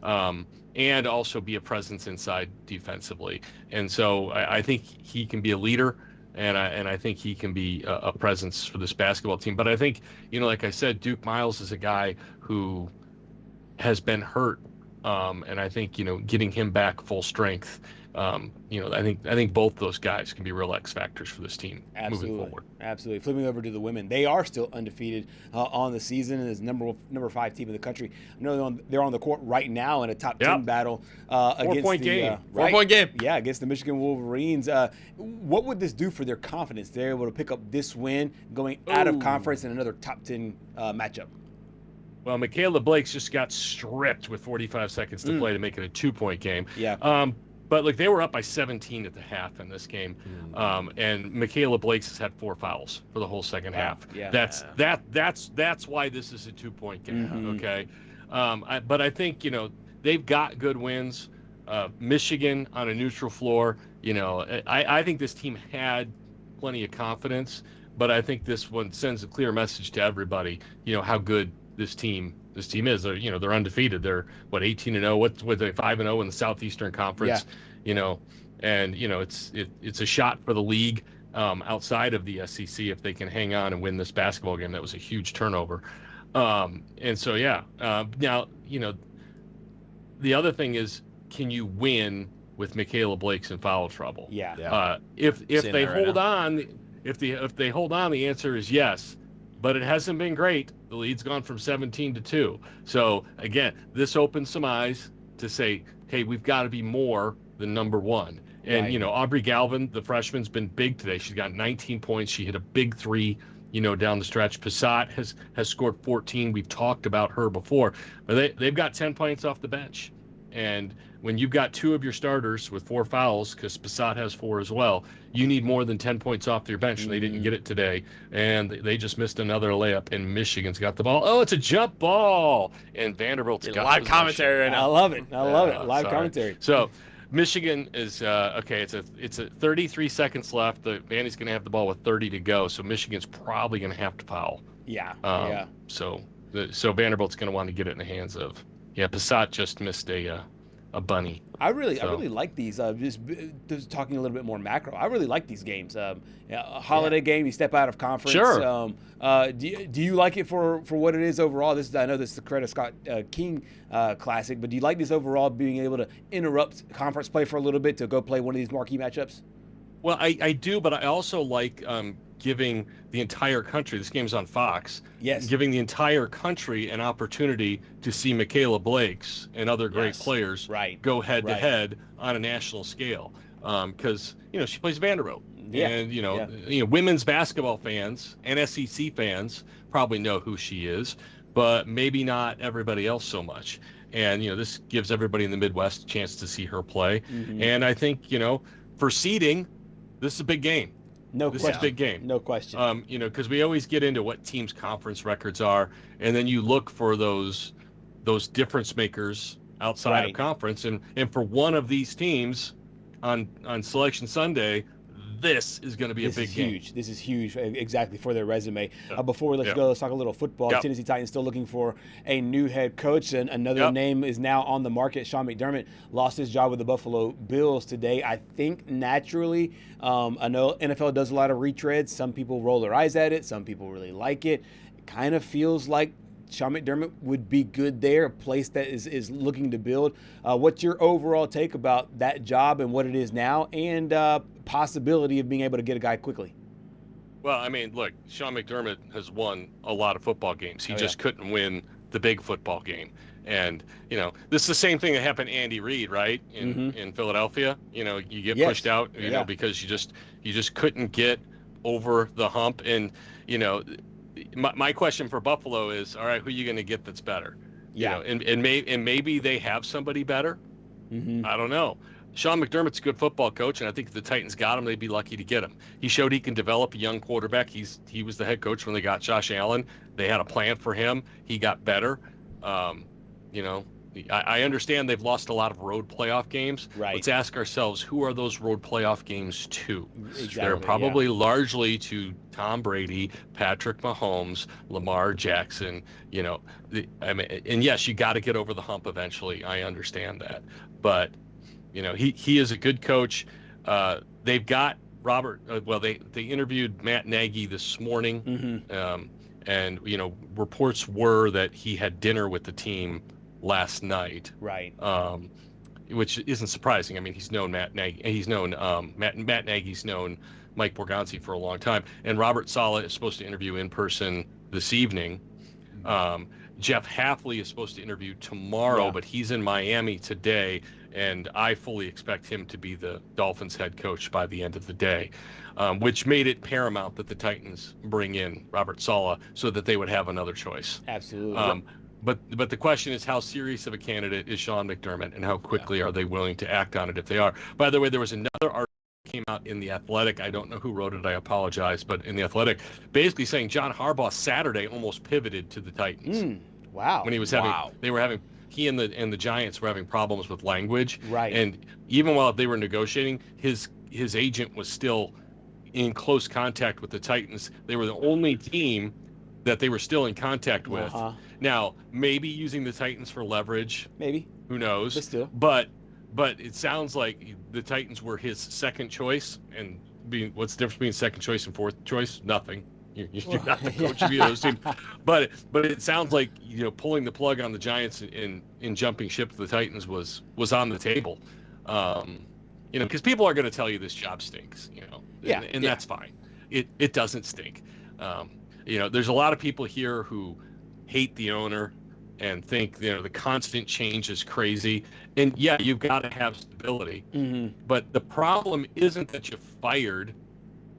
[SPEAKER 8] and also be a presence inside defensively. And so I think he can be a leader, and I think he can be a presence for this basketball team. But I think, like I said, Duke Miles is a guy who has been hurt, and I think getting him back full strength. I think both those guys can be real X factors for this team moving forward.
[SPEAKER 2] Absolutely. Flipping over to the women, they are still undefeated on the season and is number 5 team in the country. I know they're on the court right now in a top 10 battle against
[SPEAKER 8] 4-point game.
[SPEAKER 3] 4-point game.
[SPEAKER 2] Yeah, against the Michigan Wolverines. What would this do for their confidence? They're able to pick up this win going out of conference in another top 10 matchup.
[SPEAKER 8] Well, Michaela Blake's just got stripped with 45 seconds to play to make it a 2-point game.
[SPEAKER 2] Yeah.
[SPEAKER 8] But they were up by 17 at the half in this game, and Michaela Blake's has had 4 fouls for the whole second half.
[SPEAKER 2] Yeah.
[SPEAKER 8] That's why this is a 2-point game. Okay, but I think they've got good wins. Michigan on a neutral floor, I think this team had plenty of confidence, but I think this one sends a clear message to everybody, how good this team is. They're undefeated. They're 18-0. What they 5-0 in the Southeastern Conference, and it's a shot for the league outside of the SEC if they can hang on and win this basketball game. That was a huge turnover. And so, now, the other thing is, can you win with Michaela Blake's in foul trouble?
[SPEAKER 2] Yeah.
[SPEAKER 8] If they hold on, if they hold on, the answer is yes. But it hasn't been great. The lead's gone from 17-2. So again, this opens some eyes to say, hey, we've got to be more than number one. And Aubrey Galvin, the freshman's been big today. She's got 19 points. She hit a big three, down the stretch. Passat has scored 14. We've talked about her before. But they've got 10 points off the bench. And when you've got two of your starters with 4 fouls, because Passat has 4 as well, you need more than 10 points off your bench, and they didn't get it today. And they just missed another layup, and Michigan's got the ball. Oh, it's a jump ball, and Vanderbilt's got
[SPEAKER 3] live commentary right now.
[SPEAKER 2] I love it. Live commentary.
[SPEAKER 8] So Michigan is okay. It's a 33 seconds left. The Vandy's going to have the ball with 30 to go, so Michigan's probably going to have to foul. So Vanderbilt's going to want to get it in the hands of. Yeah, Passat just missed a bunny.
[SPEAKER 2] I really like these. Just talking a little bit more macro. I really like these games. A holiday game, you step out of conference.
[SPEAKER 8] Sure.
[SPEAKER 2] Do you like it for what it is overall? I know this is the Coretta Scott King Classic, but do you like this overall, being able to interrupt conference play for a little bit to go play one of these marquee matchups?
[SPEAKER 8] Well, I do, but I also like giving the entire country, this game's on Fox, giving the entire country an opportunity to see Michaela Blake's and other great players go head-to-head on a national scale. Because, she plays Vanderbilt. And, women's basketball fans and SEC fans probably know who she is, but maybe not everybody else so much. And, this gives everybody in the Midwest a chance to see her play. And I think, for seeding, this is a big game. This is a big game.
[SPEAKER 2] No question.
[SPEAKER 8] Because we always get into what teams' conference records are, and then you look for those difference makers outside of conference. And for one of these teams on Selection Sunday, this is going to be a big game.
[SPEAKER 2] This is huge, exactly, for their resume. Before we let you go, let's talk a little football. Tennessee Titans still looking for a new head coach, and another name is now on the market. Sean McDermott lost his job with the Buffalo Bills today. I think naturally, I know NFL does a lot of retreads. Some people roll their eyes at it. Some people really like it. It kind of feels like Sean McDermott would be good there, a place that is looking to build. What's your overall take about that job and what it is now, and possibility of being able to get a guy quickly?
[SPEAKER 8] Well, I mean, look, Sean McDermott has won a lot of football games. He just couldn't win the big football game. And, this is the same thing that happened to Andy Reid, right, in Philadelphia. You get pushed out, know, because you just couldn't get over the hump. And, my question for Buffalo is, all right, who are you going to get that's better? And maybe they have somebody better. I don't know. Sean McDermott's a good football coach, and I think if the Titans got him, they'd be lucky to get him. He showed he can develop a young quarterback. He was the head coach when they got Josh Allen. They had a plan for him. He got better. I understand they've lost a lot of road playoff games. Let's ask ourselves, who are those road playoff games to? They're probably largely to Tom Brady, Patrick Mahomes, Lamar Jackson. And yes, you got to get over the hump eventually. I understand that, but he is a good coach. They've got Robert. They interviewed Matt Nagy this morning, and reports were that he had dinner with the team last night, which isn't surprising. I mean, he's known Matt Nagy. He's known Matt Nagy's known Mike Borgonzi for a long time. And Robert Saleh is supposed to interview in person this evening. Jeff Hafley is supposed to interview tomorrow, but he's in Miami today, and I fully expect him to be the Dolphins head coach by the end of the day, which made it paramount that the Titans bring in Robert Saleh so that they would have another choice.
[SPEAKER 2] Absolutely.
[SPEAKER 8] But the question is, how serious of a candidate is Sean McDermott, and how quickly are they willing to act on it if they are? By the way, there was another article that came out in The Athletic. I don't know who wrote it. I apologize. But in The Athletic, basically saying John Harbaugh Saturday almost pivoted to the Titans.
[SPEAKER 2] Wow.
[SPEAKER 8] When he was they were having he and the Giants were having problems with language.
[SPEAKER 2] Right.
[SPEAKER 8] And even while they were negotiating, his agent was still in close contact with the Titans. They were the only team that they were still in contact with. Now, maybe using the Titans for leverage.
[SPEAKER 2] Maybe.
[SPEAKER 8] Who knows?
[SPEAKER 2] But still.
[SPEAKER 8] But it sounds like the Titans were his second choice. And what's the difference between second choice and fourth choice? Nothing. You're not the coach of either of those teams. But it sounds like, pulling the plug on the Giants in jumping ship to the Titans was on the table. Because people are going to tell you this job stinks, and that's fine. It doesn't stink. There's a lot of people here who hate the owner and think, the constant change is crazy. And yeah, you've got to have stability.
[SPEAKER 2] Mm-hmm.
[SPEAKER 8] But the problem isn't that you fired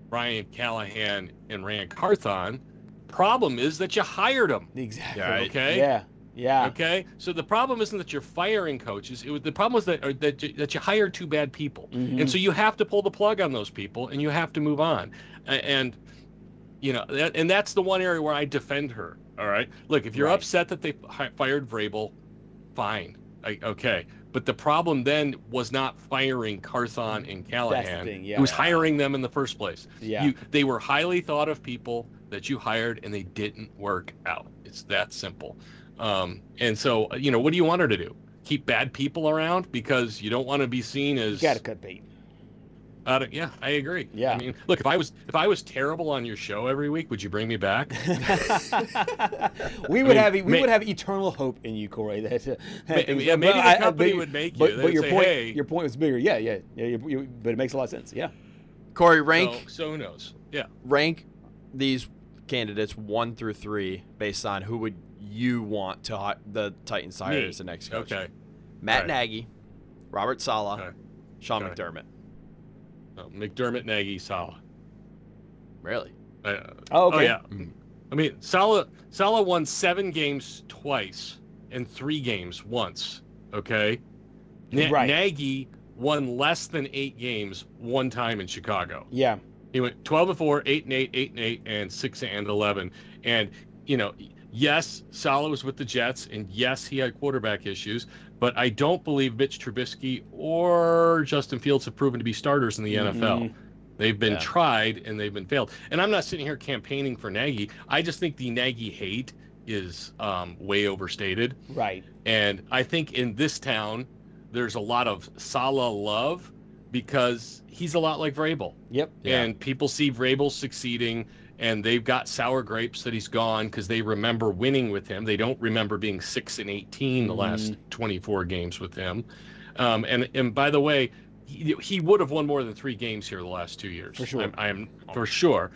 [SPEAKER 8] Brian Callahan and Rand Carthon. Problem is that you hired them.
[SPEAKER 2] Exactly.
[SPEAKER 8] Okay.
[SPEAKER 2] Yeah.
[SPEAKER 8] Okay. So the problem isn't that you're firing coaches. The problem is that you hired two bad people, and so you have to pull the plug on those people, and you have to move on. And and that's the one area where I defend her. All right. Look, if you're upset that they fired Vrabel, fine. Okay. But the problem then was not firing Carthon and Callahan.
[SPEAKER 2] That's the thing,
[SPEAKER 8] It was hiring them in the first place.
[SPEAKER 2] Yeah.
[SPEAKER 8] They were highly thought of people that you hired, and they didn't work out. It's that simple. And so, what do you want her to do? Keep bad people around because you don't want to be seen as...
[SPEAKER 2] You got to cut bait.
[SPEAKER 8] Yeah, I agree.
[SPEAKER 2] Yeah.
[SPEAKER 8] I mean, look, if I was terrible on your show every week, would you bring me back?
[SPEAKER 2] we would have eternal hope in you, Corey. Maybe
[SPEAKER 8] the company would make you.
[SPEAKER 2] But
[SPEAKER 8] your
[SPEAKER 2] point was bigger. Yeah. But it makes a lot of sense. Yeah.
[SPEAKER 3] Corey, rank.
[SPEAKER 8] So who knows? Yeah.
[SPEAKER 3] Rank these candidates 1 through 3 based on who would you want the Titans hire as the next coach.
[SPEAKER 8] Okay.
[SPEAKER 3] Matt Nagy, Robert Saleh, Sean McDermott.
[SPEAKER 8] McDermott, Nagy, Saleh.
[SPEAKER 3] Really?
[SPEAKER 2] Okay.
[SPEAKER 8] Oh yeah. I mean, Saleh won 7 games twice and 3 games once. Okay. Nagy won less than 8 games one time in Chicago.
[SPEAKER 2] Yeah.
[SPEAKER 8] He went 12-4, 8-8, 8-8, and 6-11. And yes, Saleh was with the Jets, and yes, he had quarterback issues, but I don't believe Mitch Trubisky or Justin Fields have proven to be starters in the NFL. They've been tried, and they've been failed. And I'm not sitting here campaigning for Nagy. I just think the Nagy hate is way overstated.
[SPEAKER 2] Right.
[SPEAKER 8] And I think in this town, there's a lot of Saleh love because he's a lot like Vrabel.
[SPEAKER 2] Yep.
[SPEAKER 8] And people see Vrabel succeeding, and they've got sour grapes that he's gone because they remember winning with him. They don't remember being 6-18 the last 24 games with him. And by the way, he would have won more than 3 games here the last 2 years.
[SPEAKER 2] For sure.
[SPEAKER 8] I'm for sure.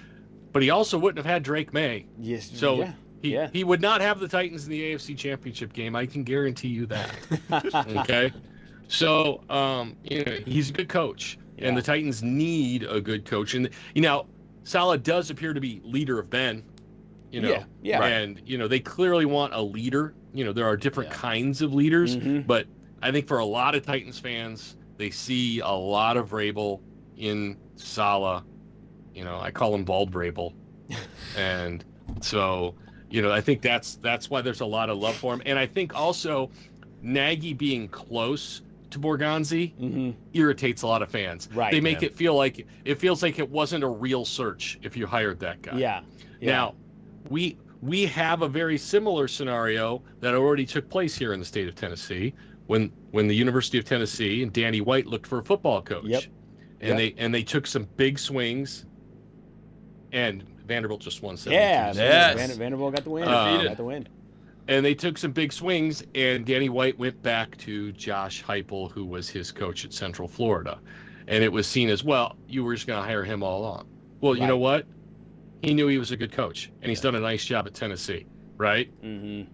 [SPEAKER 8] But he also wouldn't have had Drake May.
[SPEAKER 2] Yes.
[SPEAKER 8] So he would not have the Titans in the AFC Championship game. I can guarantee you that. Okay. So he's a good coach, and the Titans need a good coach. And Saleh does appear to be leader of Ben, and they clearly want a leader. There are different kinds of leaders, but I think for a lot of Titans fans, they see a lot of Vrabel in Saleh. I call him Bald Vrabel, and so I think that's why there's a lot of love for him. And I think also Nagy being close to Borgonzi irritates a lot of fans.
[SPEAKER 2] Right.
[SPEAKER 8] They make it feels like it wasn't a real search if you hired that guy.
[SPEAKER 2] Yeah.
[SPEAKER 8] Now, we have a very similar scenario that already took place here in the state of Tennessee when the University of Tennessee and Danny White looked for a football coach.
[SPEAKER 2] Yep.
[SPEAKER 8] And they took some big swings, and Vanderbilt just won 17.
[SPEAKER 2] Yeah.
[SPEAKER 3] Yes.
[SPEAKER 2] Vanderbilt got the win.
[SPEAKER 8] Got
[SPEAKER 2] the win.
[SPEAKER 8] And they took some big swings, and Danny White went back to Josh Heupel, who was his coach at Central Florida. And it was seen as, well, you were just going to hire him all along. Well, you know what? He knew he was a good coach, and he's done a nice job at Tennessee, right?
[SPEAKER 2] Mm-hmm.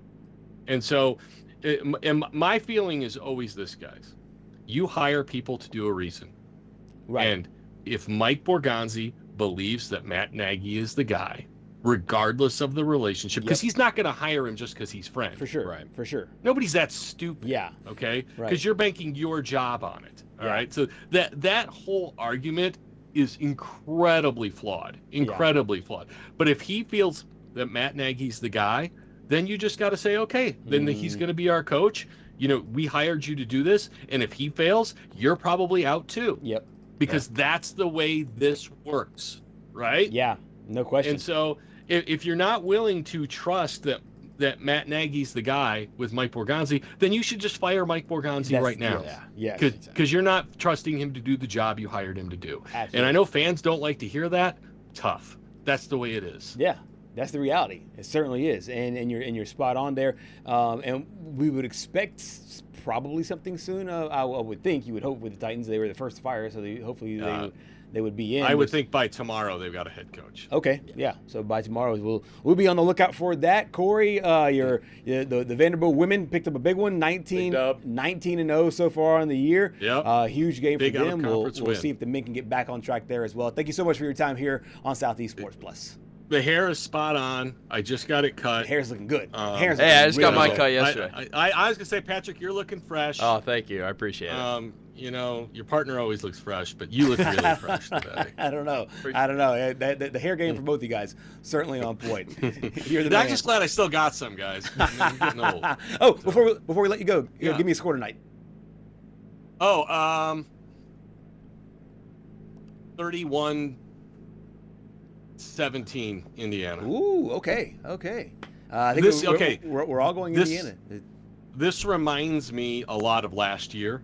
[SPEAKER 8] And so and my feeling is always this, guys. You hire people to do a reason.
[SPEAKER 2] Right.
[SPEAKER 8] And if Mike Borgonzi believes that Matt Nagy is the guy, regardless of the relationship, because he's not going to hire him just because he's friends.
[SPEAKER 2] For sure.
[SPEAKER 3] Right.
[SPEAKER 2] For sure.
[SPEAKER 8] Nobody's that stupid.
[SPEAKER 2] Yeah.
[SPEAKER 8] Okay?
[SPEAKER 2] Right.
[SPEAKER 8] Because you're banking your job on it. All right? So that whole argument is incredibly flawed. Incredibly flawed. But if he feels that Matt Nagy's the guy, then you just got to say, okay, then he's going to be our coach. we hired you to do this, and if he fails, you're probably out too.
[SPEAKER 2] Yep.
[SPEAKER 8] Because that's the way this works, right?
[SPEAKER 2] Yeah, no question.
[SPEAKER 8] And so if you're not willing to trust that Matt Nagy's the guy with Mike Borgonzi, then you should just fire Mike Borgonzi right now.
[SPEAKER 2] Yeah.
[SPEAKER 8] Because you're not trusting him to do the job you hired him to do.
[SPEAKER 2] Absolutely.
[SPEAKER 8] And I know fans don't like to hear that. Tough. That's the way it is.
[SPEAKER 2] Yeah. That's the reality. It certainly is, and you're spot on there. And we would expect probably something soon. I would think you would hope with the Titans they were the first to fire, so hopefully they would be in.
[SPEAKER 8] I would think by tomorrow they've got a head coach.
[SPEAKER 2] Okay, yeah. So by tomorrow we'll be on the lookout for that. Corey, the Vanderbilt women picked up a big one, 19-0 so far on the year.
[SPEAKER 8] Yep.
[SPEAKER 2] Huge game
[SPEAKER 8] big
[SPEAKER 2] for them. We'll
[SPEAKER 8] win.
[SPEAKER 2] see if the men can get back on track there as well. Thank you so much for your time here on Southeast Sports Plus.
[SPEAKER 8] The hair is spot on. I just got it cut.
[SPEAKER 2] The hair's looking good.
[SPEAKER 3] I just got mine cut yesterday.
[SPEAKER 8] I was gonna say, Patrick, you're looking fresh.
[SPEAKER 3] Oh, thank you. I appreciate it.
[SPEAKER 8] Your partner always looks fresh, but you look really fresh today.
[SPEAKER 2] I don't know. The hair game for both you guys certainly on point. You're the man.
[SPEAKER 8] I'm just glad I still got some, guys. I'm getting old.
[SPEAKER 2] Oh, before we let you go, give me a score tonight.
[SPEAKER 8] 31-17 Indiana.
[SPEAKER 2] Ooh, okay. I think we're all going Indiana.
[SPEAKER 8] This reminds me a lot of last year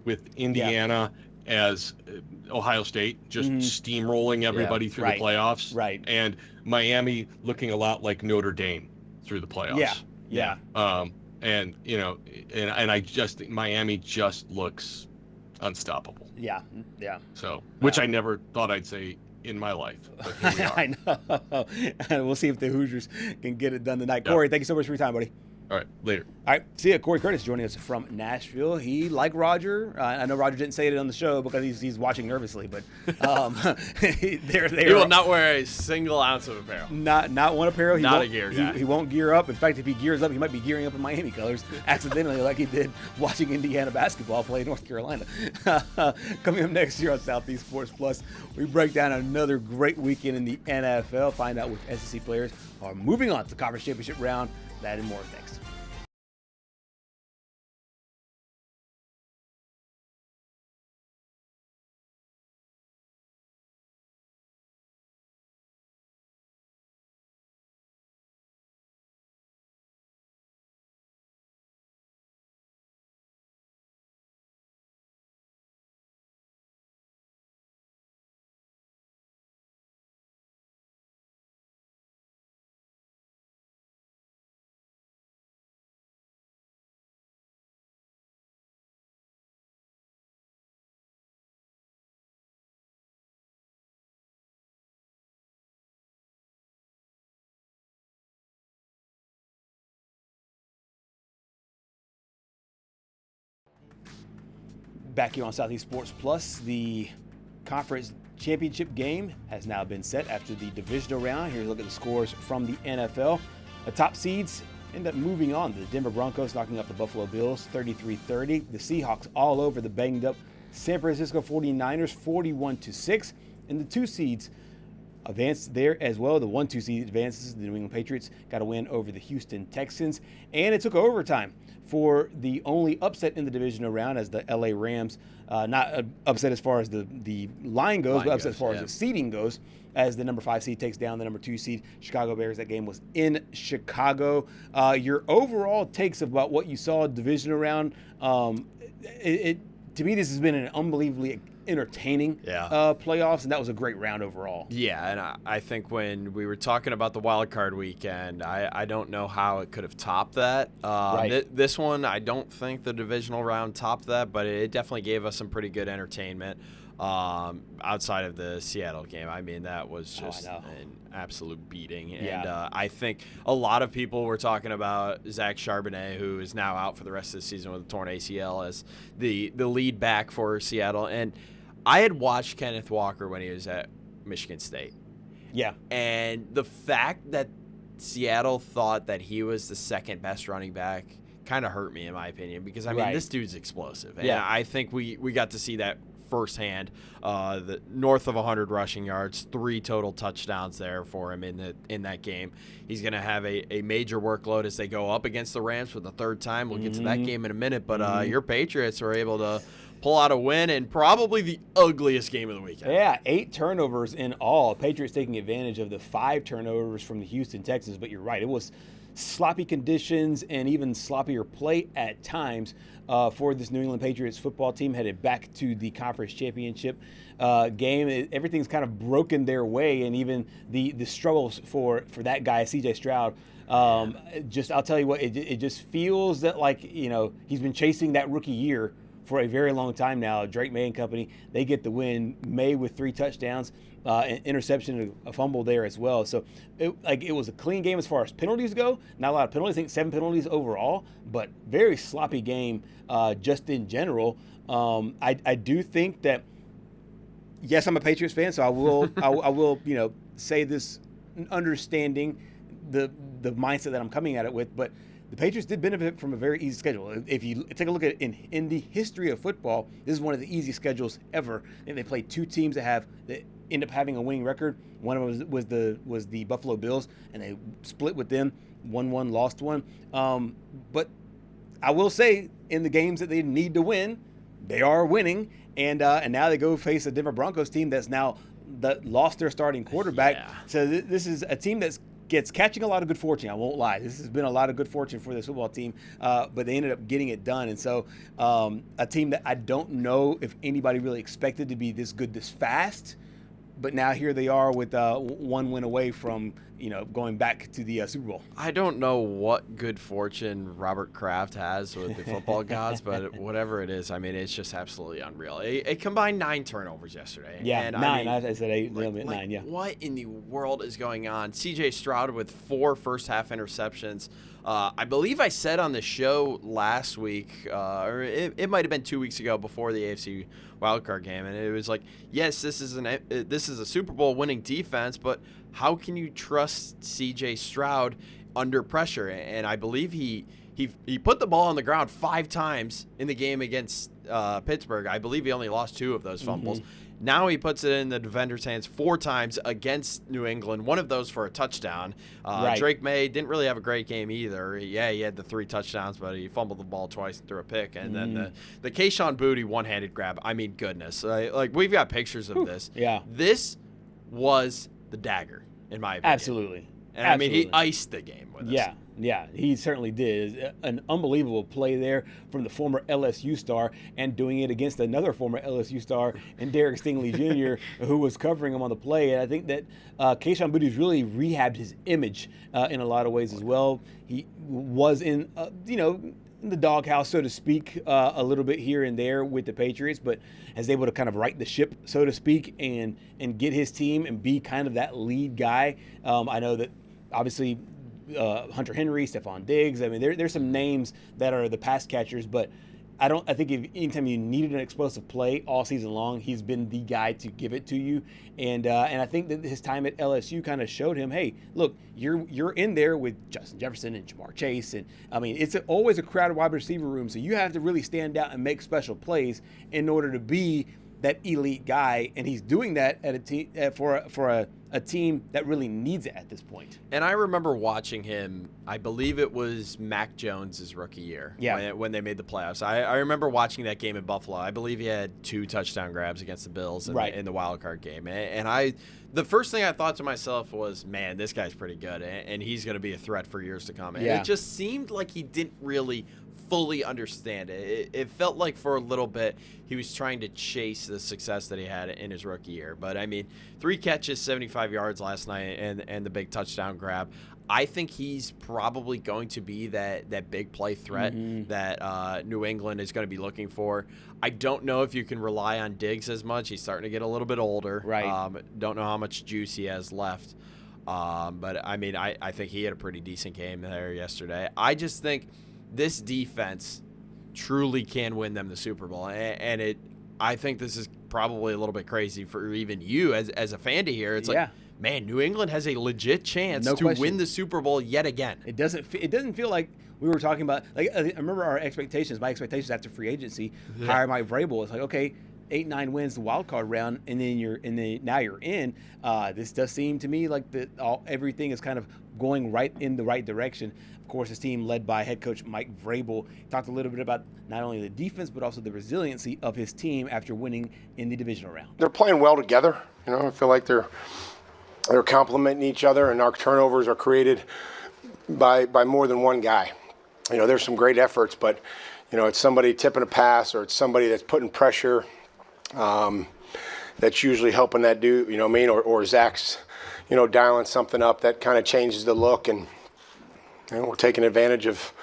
[SPEAKER 8] with Indiana as Ohio State just steamrolling everybody through the playoffs.
[SPEAKER 2] Right.
[SPEAKER 8] And Miami looking a lot like Notre Dame through the playoffs.
[SPEAKER 2] Yeah.
[SPEAKER 8] And I just think Miami just looks unstoppable.
[SPEAKER 2] Yeah.
[SPEAKER 8] So, which I never thought I'd say in my life, but here we are.
[SPEAKER 2] I know. And we'll see if the Hoosiers can get it done tonight. Corey, thank you so much for your time, buddy.
[SPEAKER 8] All right, later.
[SPEAKER 2] All right, see ya. Corey Curtis joining us from Nashville. He, like Roger, I know Roger didn't say it on the show because he's watching nervously, but
[SPEAKER 3] he will not wear a single ounce of apparel.
[SPEAKER 2] Not one apparel.
[SPEAKER 3] Not a gear guy.
[SPEAKER 2] He won't gear up. In fact, if he gears up, he might be gearing up in Miami colors accidentally, like he did watching Indiana basketball play North Carolina. Coming up next year on Southeast Sports Plus, we break down another great weekend in the NFL. Find out which SEC players are moving on to the conference championship round. That and more next. Back here on Southeast Sports Plus, the conference championship game has now been set after the divisional round. Here's a look at the scores from the NFL. The top seeds end up moving on. The Denver Broncos knocking off the Buffalo Bills 33-30. The Seahawks all over the banged up San Francisco 49ers 41-6. And the two seeds advanced there as well. The 1-2 seed advances. The New England Patriots got a win over the Houston Texans. And it took overtime for the only upset in the divisional round as the LA Rams, not upset as far as the line goes, but upset as far as the seeding goes, as the number 5 seed takes down the number 2 seed Chicago Bears. That game was in Chicago. Your overall takes about what you saw divisional round, to me, this has been an unbelievably entertaining playoffs, and that was a great round overall.
[SPEAKER 3] Yeah, and I think when we were talking about the wild card weekend, I don't know how it could have topped that. This one, I don't think the divisional round topped that, but it definitely gave us some pretty good entertainment outside of the Seattle game. I mean, that was just an absolute beating. And I think a lot of people were talking about Zach Charbonnet, who is now out for the rest of the season with a torn ACL, as the lead back for Seattle. And I had watched Kenneth Walker when he was at Michigan State.
[SPEAKER 2] Yeah.
[SPEAKER 3] And the fact that Seattle thought that he was the second best running back kind of hurt me, in my opinion, because, I mean, this dude's explosive. And I think we got to see that firsthand. The north of 100 rushing yards, 3 total touchdowns there for him in that game. He's going to have a major workload as they go up against the Rams for the third time. We'll get to that game in a minute, but your Patriots were able to pull out a win and probably the ugliest game of the weekend.
[SPEAKER 2] Yeah, 8 turnovers in all. Patriots taking advantage of the 5 turnovers from the Houston Texans, but you're right. It was sloppy conditions and even sloppier play at times for this New England Patriots football team headed back to the conference championship game. Everything's kind of broken their way, and even the struggles for that guy, C.J. Stroud. I'll tell you what, it just feels that like, he's been chasing that rookie year for a very long time now. Drake May and company, they get the win. May with 3 touchdowns, an interception, and a fumble there as well. So it was a clean game as far as penalties go. Not a lot of penalties. I think 7 penalties overall, but very sloppy game just in general. I do think that, yes, I'm a Patriots fan, so I will say this, understanding the mindset that I'm coming at it with, but the Patriots did benefit from a very easy schedule. If you take a look at it in the history of football, this is one of the easiest schedules ever. And they played 2 teams that end up having a winning record. One of them was the Buffalo Bills, and they split with them, won 1, lost 1. But I will say, in the games that they need to win, they are winning. And now they go face a Denver Broncos team that lost their starting quarterback. Yeah. So this is a team that's catching a lot of good fortune. I won't lie. This has been a lot of good fortune for this football team, but they ended up getting it done. And so a team that I don't know if anybody really expected to be this good this fast, but now here they are with 1 win away from going back to the Super Bowl.
[SPEAKER 3] I don't know what good fortune Robert Kraft has with the football gods, but whatever it is, I mean, it's just absolutely unreal. A combined 9 turnovers yesterday.
[SPEAKER 2] Yeah,
[SPEAKER 3] and
[SPEAKER 2] 9. I said 8, 9, yeah.
[SPEAKER 3] What in the world is going on? C.J. Stroud with 4 first-half interceptions. I believe I said on the show last week, or it might have been 2 weeks ago before the AFC wildcard game, and it was like, yes, this is a Super Bowl winning defense, but how can you trust C.J. Stroud under pressure? And I believe he put the ball on the ground 5 times in the game against Pittsburgh. I believe he only lost 2 of those fumbles. Now he puts it in the defender's hands 4 times against New England, 1 of those for a touchdown. Right. Drake May didn't really have a great game either. Yeah, he had the 3 touchdowns, but he fumbled the ball twice and threw a pick. And then the Kayshon Boutte one-handed grab, I mean, goodness. Like, we've got pictures of this.
[SPEAKER 2] Yeah.
[SPEAKER 3] This was the dagger, in my opinion.
[SPEAKER 2] Absolutely.
[SPEAKER 3] And I mean, he iced the game with us.
[SPEAKER 2] Yeah, he certainly did. An unbelievable play there from the former LSU star, and doing it against another former LSU star and Derek Stingley Jr., who was covering him on the play. And I think that Kayshon Boutte's really rehabbed his image in a lot of ways as well. He was in, in the doghouse, so to speak, a little bit here and there with the Patriots, but is able to kind of right the ship, so to speak, and get his team and be kind of that lead guy. I know that obviously Hunter Henry, Stephon Diggs. I mean, there's some names that are the pass catchers, but I think if anytime you needed an explosive play all season long, he's been the guy to give it to you. And I think that his time at LSU kind of showed him, hey, look, you're in there with Justin Jefferson and Jamar Chase, and I mean, it's always a crowded wide receiver room, so you have to really stand out and make special plays in order to be that elite guy, and he's doing that at a team for a team that really needs it at this point.
[SPEAKER 3] And I remember watching him. I believe it was Mac Jones' rookie year.
[SPEAKER 2] Yeah.
[SPEAKER 3] When they made the playoffs. I remember watching that game in Buffalo. I believe he had 2 touchdown grabs against the Bills in the wild card game. And the first thing I thought to myself was, man, this guy's pretty good, and he's going to be a threat for years to come. And it just seemed like he didn't really fully understand it. It felt like for a little bit he was trying to chase the success that he had in his rookie year. But I mean, 3 catches, 75 yards last night, and the big touchdown grab. I think he's probably going to be that big play threat that New England is going to be looking for. I don't know if you can rely on Diggs as much. He's starting to get a little bit older.
[SPEAKER 2] Right.
[SPEAKER 3] Don't know how much juice he has left. But I mean, I think he had a pretty decent game there yesterday. I just think this defense truly can win them the Super Bowl, and I think this is probably a little bit crazy for even you as a fan to hear. It's like, man, New England has a legit chance to win the Super Bowl yet again.
[SPEAKER 2] It doesn't feel like we were talking about. Like, I remember our expectations. My expectations after free agency, hire Mike Vrabel. It's like, okay, 8-9 wins the wild card round, and then now you're in. This does seem to me like everything is kind of going right in the right direction. Of course, this team led by head coach Mike Vrabel talked a little bit about not only the defense but also the resiliency of his team after winning in the divisional round.
[SPEAKER 10] They're playing well together. I feel like they're complementing each other, and our turnovers are created by more than one guy. There's some great efforts, but it's somebody tipping a pass, or it's somebody that's putting pressure. That's usually helping that dude. Or Zach's, dialing something up that kind of changes the look, and we're taking advantage of,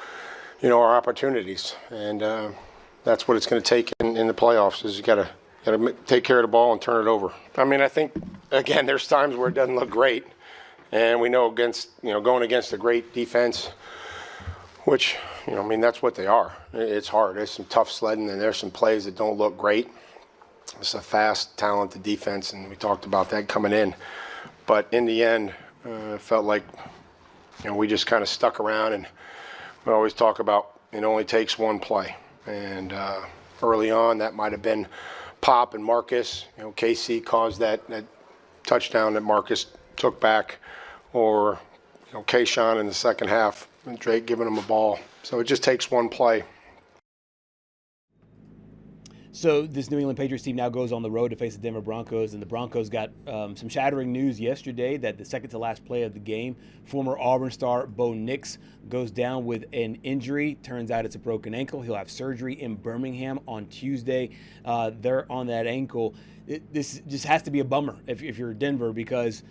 [SPEAKER 10] our opportunities, and that's what it's going to take in the playoffs. Is you got to take care of the ball and turn it over. I think again, there's times where it doesn't look great, and we know going against a great defense, which that's what they are. It's hard. There's some tough sledding, and there's some plays that don't look great. It's a fast, talented defense, and we talked about that coming in. But in the end, it felt like we just kind of stuck around, and we always talk about it only takes one play. And early on, that might have been Pop and Marcus. KC caused that touchdown that Marcus took back, or Kayshawn in the second half, and Drake giving him a ball. So it just takes one play.
[SPEAKER 2] So this New England Patriots team now goes on the road to face the Denver Broncos, and the Broncos got some shattering news yesterday that the second to last play of the game, former Auburn star Bo Nix goes down with an injury. Turns out it's a broken ankle. He'll have surgery in Birmingham on Tuesday. They're on that ankle. This just has to be a bummer if you're Denver, because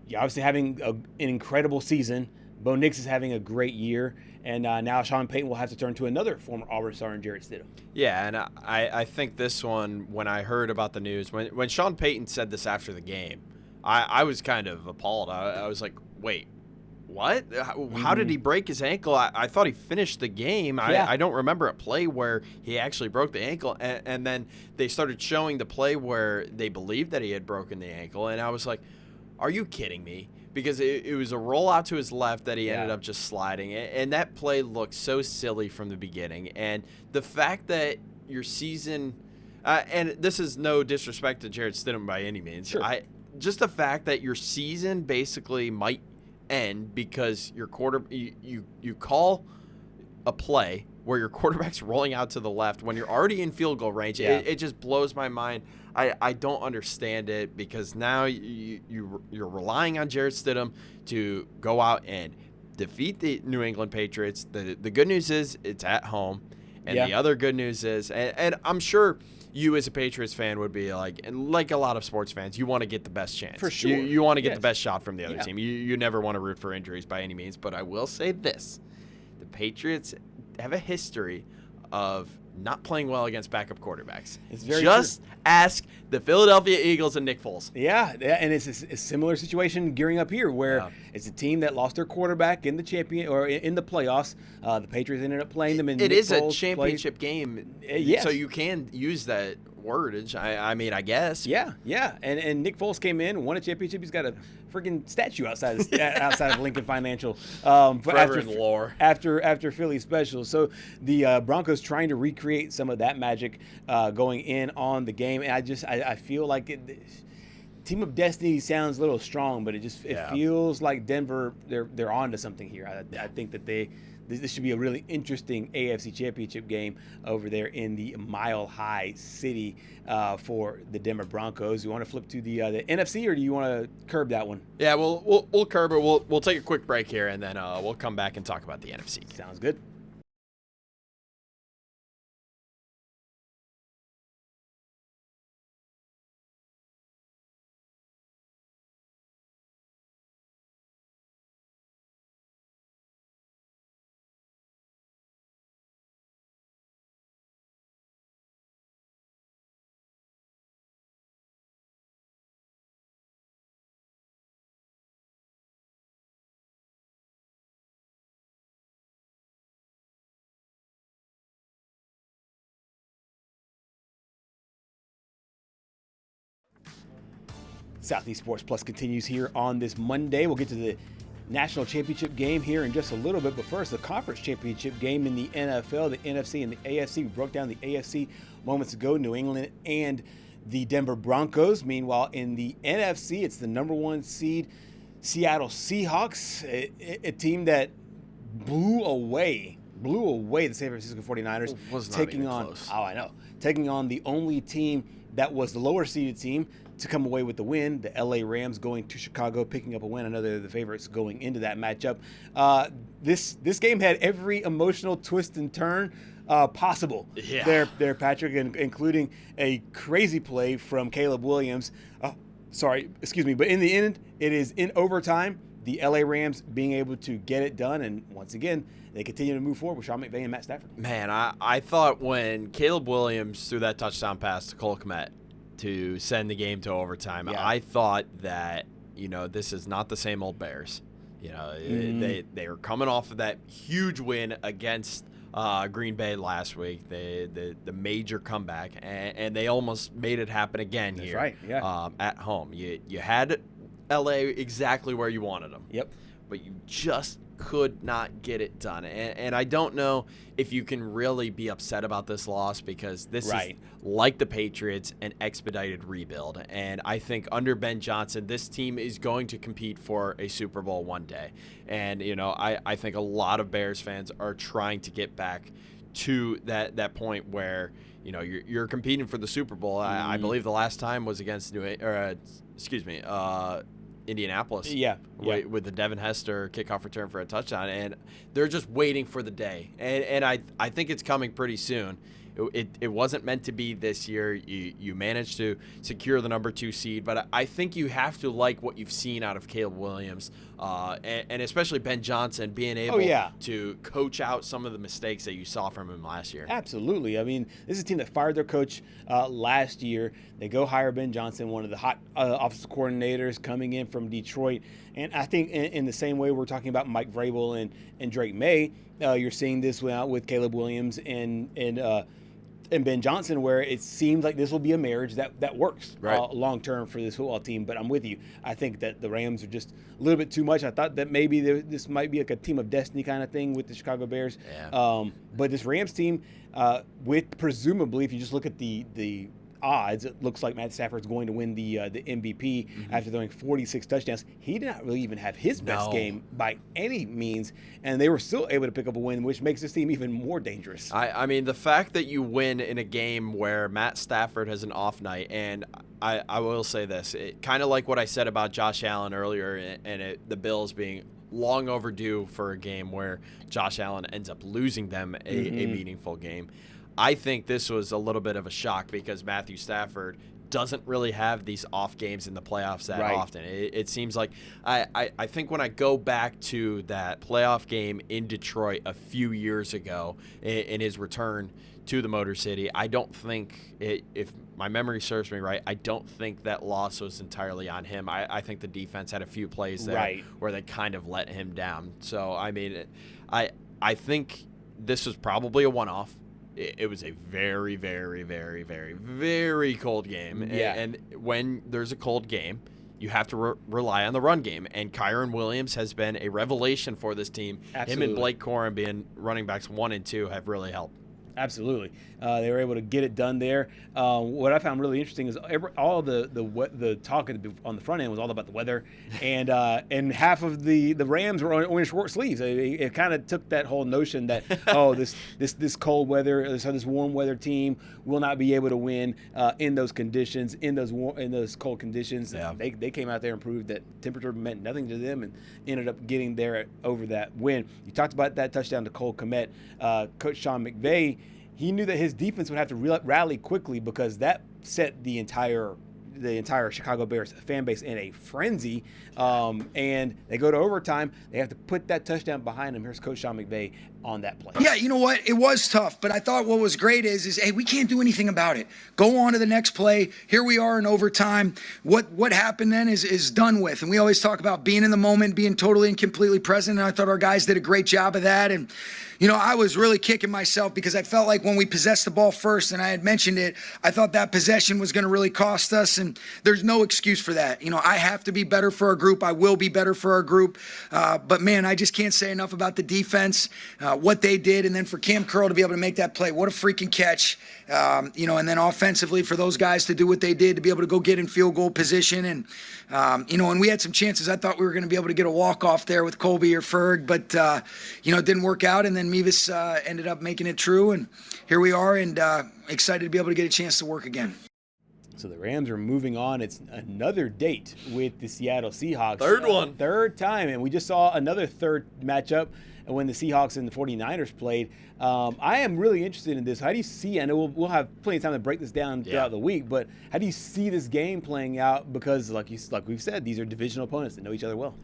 [SPEAKER 2] you're obviously having an incredible season. Bo Nix is having a great year. And now Sean Payton will have to turn to another former Auburn star in Jarrett Stidham.
[SPEAKER 3] Yeah, and I think this one, when I heard about the news, when Sean Payton said this after the game, I was kind of appalled. I was like, wait, what? How did he break his ankle? I thought he finished the game.
[SPEAKER 2] Yeah.
[SPEAKER 3] I don't remember a play where he actually broke the ankle. And then they started showing the play where they believed that he had broken the ankle. And I was like, are you kidding me? Because it was a rollout to his left that he ended up just sliding. And that play looked so silly from the beginning. And the fact that your season and this is no disrespect to Jarrett Stidham by any means.
[SPEAKER 2] Sure.
[SPEAKER 3] Just the fact that your season basically might end because your you call a play where your quarterback's rolling out to the left when you're already in field goal range.
[SPEAKER 2] Yeah.
[SPEAKER 3] It just blows my mind. I don't understand it, because now you're relying on Jarrett Stidham to go out and defeat the New England Patriots. The good news is it's at home, and the other good news is, and I'm sure you as a Patriots fan would be like, and like a lot of sports fans, you want to get the best chance.
[SPEAKER 2] For sure.
[SPEAKER 3] You want to get the best shot from the other team. You never want to root for injuries by any means, but I will say this. The Patriots have a history of not playing well against backup quarterbacks.
[SPEAKER 2] It's very
[SPEAKER 3] Just ask the Philadelphia Eagles and Nick Foles.
[SPEAKER 2] Yeah, and it's a similar situation gearing up here, where it's a team that lost their quarterback in the in the playoffs. The Patriots ended up playing them in.
[SPEAKER 3] It
[SPEAKER 2] Nick
[SPEAKER 3] is
[SPEAKER 2] Foles
[SPEAKER 3] a championship game,
[SPEAKER 2] yes.
[SPEAKER 3] So you can use that wordage. I mean, I guess.
[SPEAKER 2] Yeah, and Nick Foles came in, won a championship. He's got a freaking statue outside of Lincoln Financial.
[SPEAKER 3] Forever in lore.
[SPEAKER 2] After Philly special. So the Broncos trying to recreate some of that magic going in on the game, and I feel like Team of Destiny sounds a little strong, but it feels like Denver they're on to something here. I think that this should be a really interesting AFC Championship game over there in the Mile High City for the Denver Broncos. You want to flip to the NFC, or do you want to curb that one?
[SPEAKER 3] Yeah, we'll curb it. We'll take a quick break here, and then we'll come back and talk about the NFC.
[SPEAKER 2] Sounds good. Southeast Sports Plus continues here on this Monday. We'll get to the national championship game here in just a little bit. But first, the conference championship game in the NFL, the NFC and the AFC. We broke down the AFC moments ago, New England and the Denver Broncos. Meanwhile, in the NFC, it's the number 1 seed Seattle Seahawks, a team that blew away the San Francisco 49ers.
[SPEAKER 3] Was not
[SPEAKER 2] taking
[SPEAKER 3] even
[SPEAKER 2] on
[SPEAKER 3] close.
[SPEAKER 2] taking on the only team that was the lower seeded team to come away with the win, the LA Rams, going to Chicago, picking up a win. I know they're the favorites going into that matchup. This game had every emotional twist and turn possible there, Patrick, including a crazy play from Caleb Williams. But in the end, it is in overtime, the LA Rams being able to get it done, and once again, they continue to move forward with Sean McVay and Matt Stafford.
[SPEAKER 3] Man, I thought when Caleb Williams threw that touchdown pass to Cole Kmet to send the game to overtime, I thought that, this is not the same old Bears. They were coming off of that huge win against Green Bay last week, the major comeback, and they almost made it happen again here.
[SPEAKER 2] That's right, yeah.
[SPEAKER 3] At home. You had LA exactly where you wanted them.
[SPEAKER 2] Yep.
[SPEAKER 3] But you just could not get it done. And I don't know if you can really be upset about this loss, because this is, like the Patriots, an expedited rebuild. And I think under Ben Johnson, this team is going to compete for a Super Bowl one day. And, I think a lot of Bears fans are trying to get back to that point where, you're competing for the Super Bowl. I believe the last time was against Indianapolis. With the Devin Hester kickoff return for a touchdown, and they're just waiting for the day. And I think it's coming pretty soon. It wasn't meant to be this year. You managed to secure the number 2 seed, but I think you have to like what you've seen out of Caleb Williams, and especially Ben Johnson being able to coach out some of the mistakes that you saw from him last year.
[SPEAKER 2] Absolutely. I mean, this is a team that fired their coach last year. They go hire Ben Johnson, one of the hot offensive coordinators coming in from Detroit. And I think in the same way we're talking about Mike Vrabel and Drake May, you're seeing this with Caleb Williams and Ben Johnson, where it seems like this will be a marriage that works long term for this football team. But I'm with you. I think that the Rams are just a little bit too much. I thought that maybe this might be like a team of destiny kind of thing with the Chicago Bears.
[SPEAKER 3] Yeah.
[SPEAKER 2] But this Rams team, with presumably, if you just look at the odds, it looks like Matt Stafford's going to win the MVP after throwing 46 touchdowns. He did not really even have his best game by any means, and they were still able to pick up a win, which makes this team even more dangerous.
[SPEAKER 3] I mean, the fact that you win in a game where Matt Stafford has an off night, and I will say this, kind of like what I said about Josh Allen earlier and the Bills being long overdue for a game where Josh Allen ends up losing them a meaningful game. I think this was a little bit of a shock because Matthew Stafford doesn't really have these off games in the playoffs that often. It seems like I think when I go back to that playoff game in Detroit a few years ago in his return to the Motor City, I don't think, if my memory serves me right, I don't think that loss was entirely on him. I think the defense had a few plays there where they kind of let him down. So, I mean, I think this was probably a one-off. It was a very, very, very, very, very cold game.
[SPEAKER 2] Yeah.
[SPEAKER 3] And when there's a cold game, you have to rely on the run game. And Kyron Williams has been a revelation for this team.
[SPEAKER 2] Absolutely.
[SPEAKER 3] Him and Blake Corum being running backs 1 and 2 have really helped.
[SPEAKER 2] Absolutely. They were able to get it done there. What I found really interesting is all the talk on the front end was all about the weather, and half of the Rams were wearing short sleeves. It kind of took that whole notion that this cold weather, this warm weather team will not be able to win in those conditions, in those cold conditions.
[SPEAKER 3] Yeah.
[SPEAKER 2] They came out there and proved that temperature meant nothing to them, and ended up getting there over that win. You talked about that touchdown to Cole Kmet. Coach Sean McVay, he knew that his defense would have to rally quickly because that set the entire Chicago Bears fan base in a frenzy. And they go to overtime. They have to put that touchdown behind them. Here's Coach Sean McVay on that play.
[SPEAKER 11] Yeah, you know what? It was tough, but I thought what was great is hey, we can't do anything about it. Go on to the next play. Here we are in overtime. What happened then is done with. And we always talk about being in the moment, being totally and completely present. And I thought our guys did a great job of that. And I was really kicking myself because I felt like when we possessed the ball first, and I had mentioned it, I thought that possession was going to really cost us. And and there's no excuse for that. I have to be better for our group. I will be better for our group. But man, I just can't say enough about the defense, what they did, and then for Cam Curl to be able to make that play. What a freaking catch. And then offensively for those guys to do what they did, to be able to go get in field goal position. And, and we had some chances. I thought we were going to be able to get a walk-off there with Colby or Ferg, but, it didn't work out. And then Mevis ended up making it true. And here we are, and excited to be able to get a chance to work again.
[SPEAKER 2] So the Rams are moving on. It's another date with the Seattle Seahawks. Third time. And we just saw another third matchup when the Seahawks and the 49ers played. I am really interested in this. How do you see, I know we'll have plenty of time to break this down throughout the week, but how do you see this game playing out? Because like we've said, these are divisional opponents that know each other well.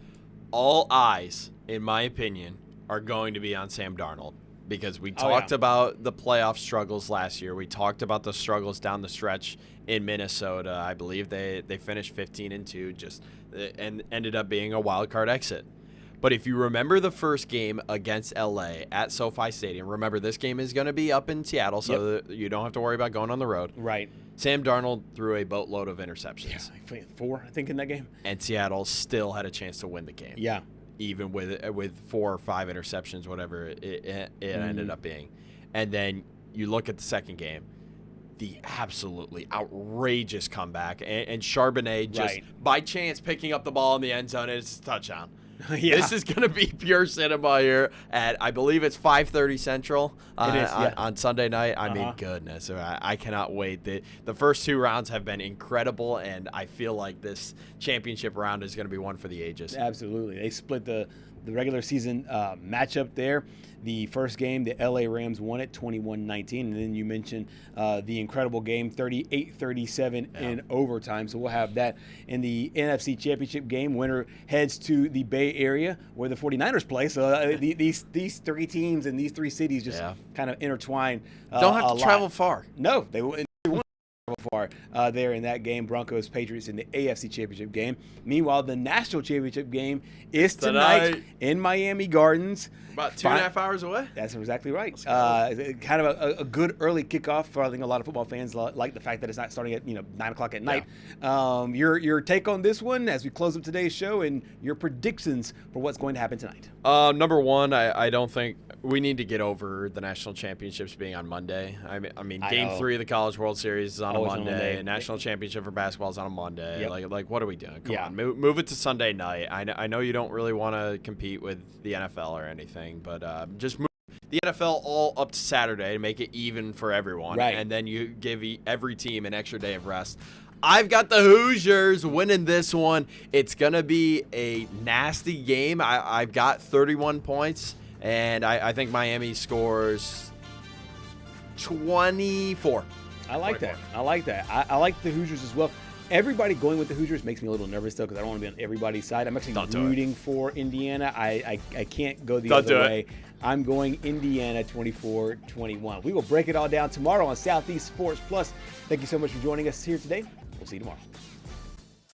[SPEAKER 3] All eyes, in my opinion, are going to be on Sam Darnold. Because we talked about the playoff struggles last year. We talked about the struggles down the stretch in Minnesota. I believe they finished 15-2, and ended up being a wild card exit. But if you remember the first game against LA at SoFi Stadium, remember this game is going to be up in Seattle, so you don't have to worry about going on the road.
[SPEAKER 2] Right.
[SPEAKER 3] Sam Darnold threw a boatload of interceptions.
[SPEAKER 2] Yeah, 4, I think, in that game.
[SPEAKER 3] And Seattle still had a chance to win the game.
[SPEAKER 2] Yeah.
[SPEAKER 3] Even with 4 or 5 interceptions, whatever it ended up being. And then you look at the second game, the absolutely outrageous comeback, and Charbonnet just by chance picking up the ball in the end zone, and it's a touchdown. This is going to be pure cinema here at, I believe it's 5:30 Central on Sunday night. I mean, goodness, I cannot wait. The first 2 rounds have been incredible, and I feel like this championship round is going to be one for the ages.
[SPEAKER 2] Absolutely. They split the regular season matchup there. The first game, the LA Rams won it 21-19, and then you mentioned the incredible game, 38-37 in overtime. So we'll have that in the NFC Championship game. Winner heads to the Bay Area where the 49ers play. So these 3 teams and these 3 cities just kind of intertwine.
[SPEAKER 3] Don't have to travel far.
[SPEAKER 2] No, they won't far there in that game. Broncos Patriots in the AFC Championship game. Meanwhile, the National Championship game is tonight in Miami Gardens.
[SPEAKER 3] About 2.5 hours away.
[SPEAKER 2] That's exactly right. Kind of a good early kickoff. I think a lot of football fans like the fact that it's not starting at 9 o'clock at night. Your take on this one as we close up today's show and your predictions for what's going to happen tonight.
[SPEAKER 3] Number one, I don't think we need to get over the national championships being on Monday. I mean, Game 3 of the College World Series is on a Monday. National championship for basketball is on a Monday. Like what are we doing? Come on, move it to Sunday night. I know you don't really want to compete with the NFL or anything, but just move the NFL all up to Saturday to make it even for everyone, and then you give every team an extra day of rest. I've got the Hoosiers winning this one. It's going to be a nasty game. I've got 31 points, and I think Miami scores 24.
[SPEAKER 2] I like that. I like the Hoosiers as well. Everybody going with the Hoosiers makes me a little nervous, though, because I don't want to be on everybody's side. I'm actually rooting for Indiana. I can't go the other way. I'm going Indiana 24-21. We will break it all down tomorrow on Southeast Sports Plus. Thank you so much for joining us here today. We'll see you tomorrow.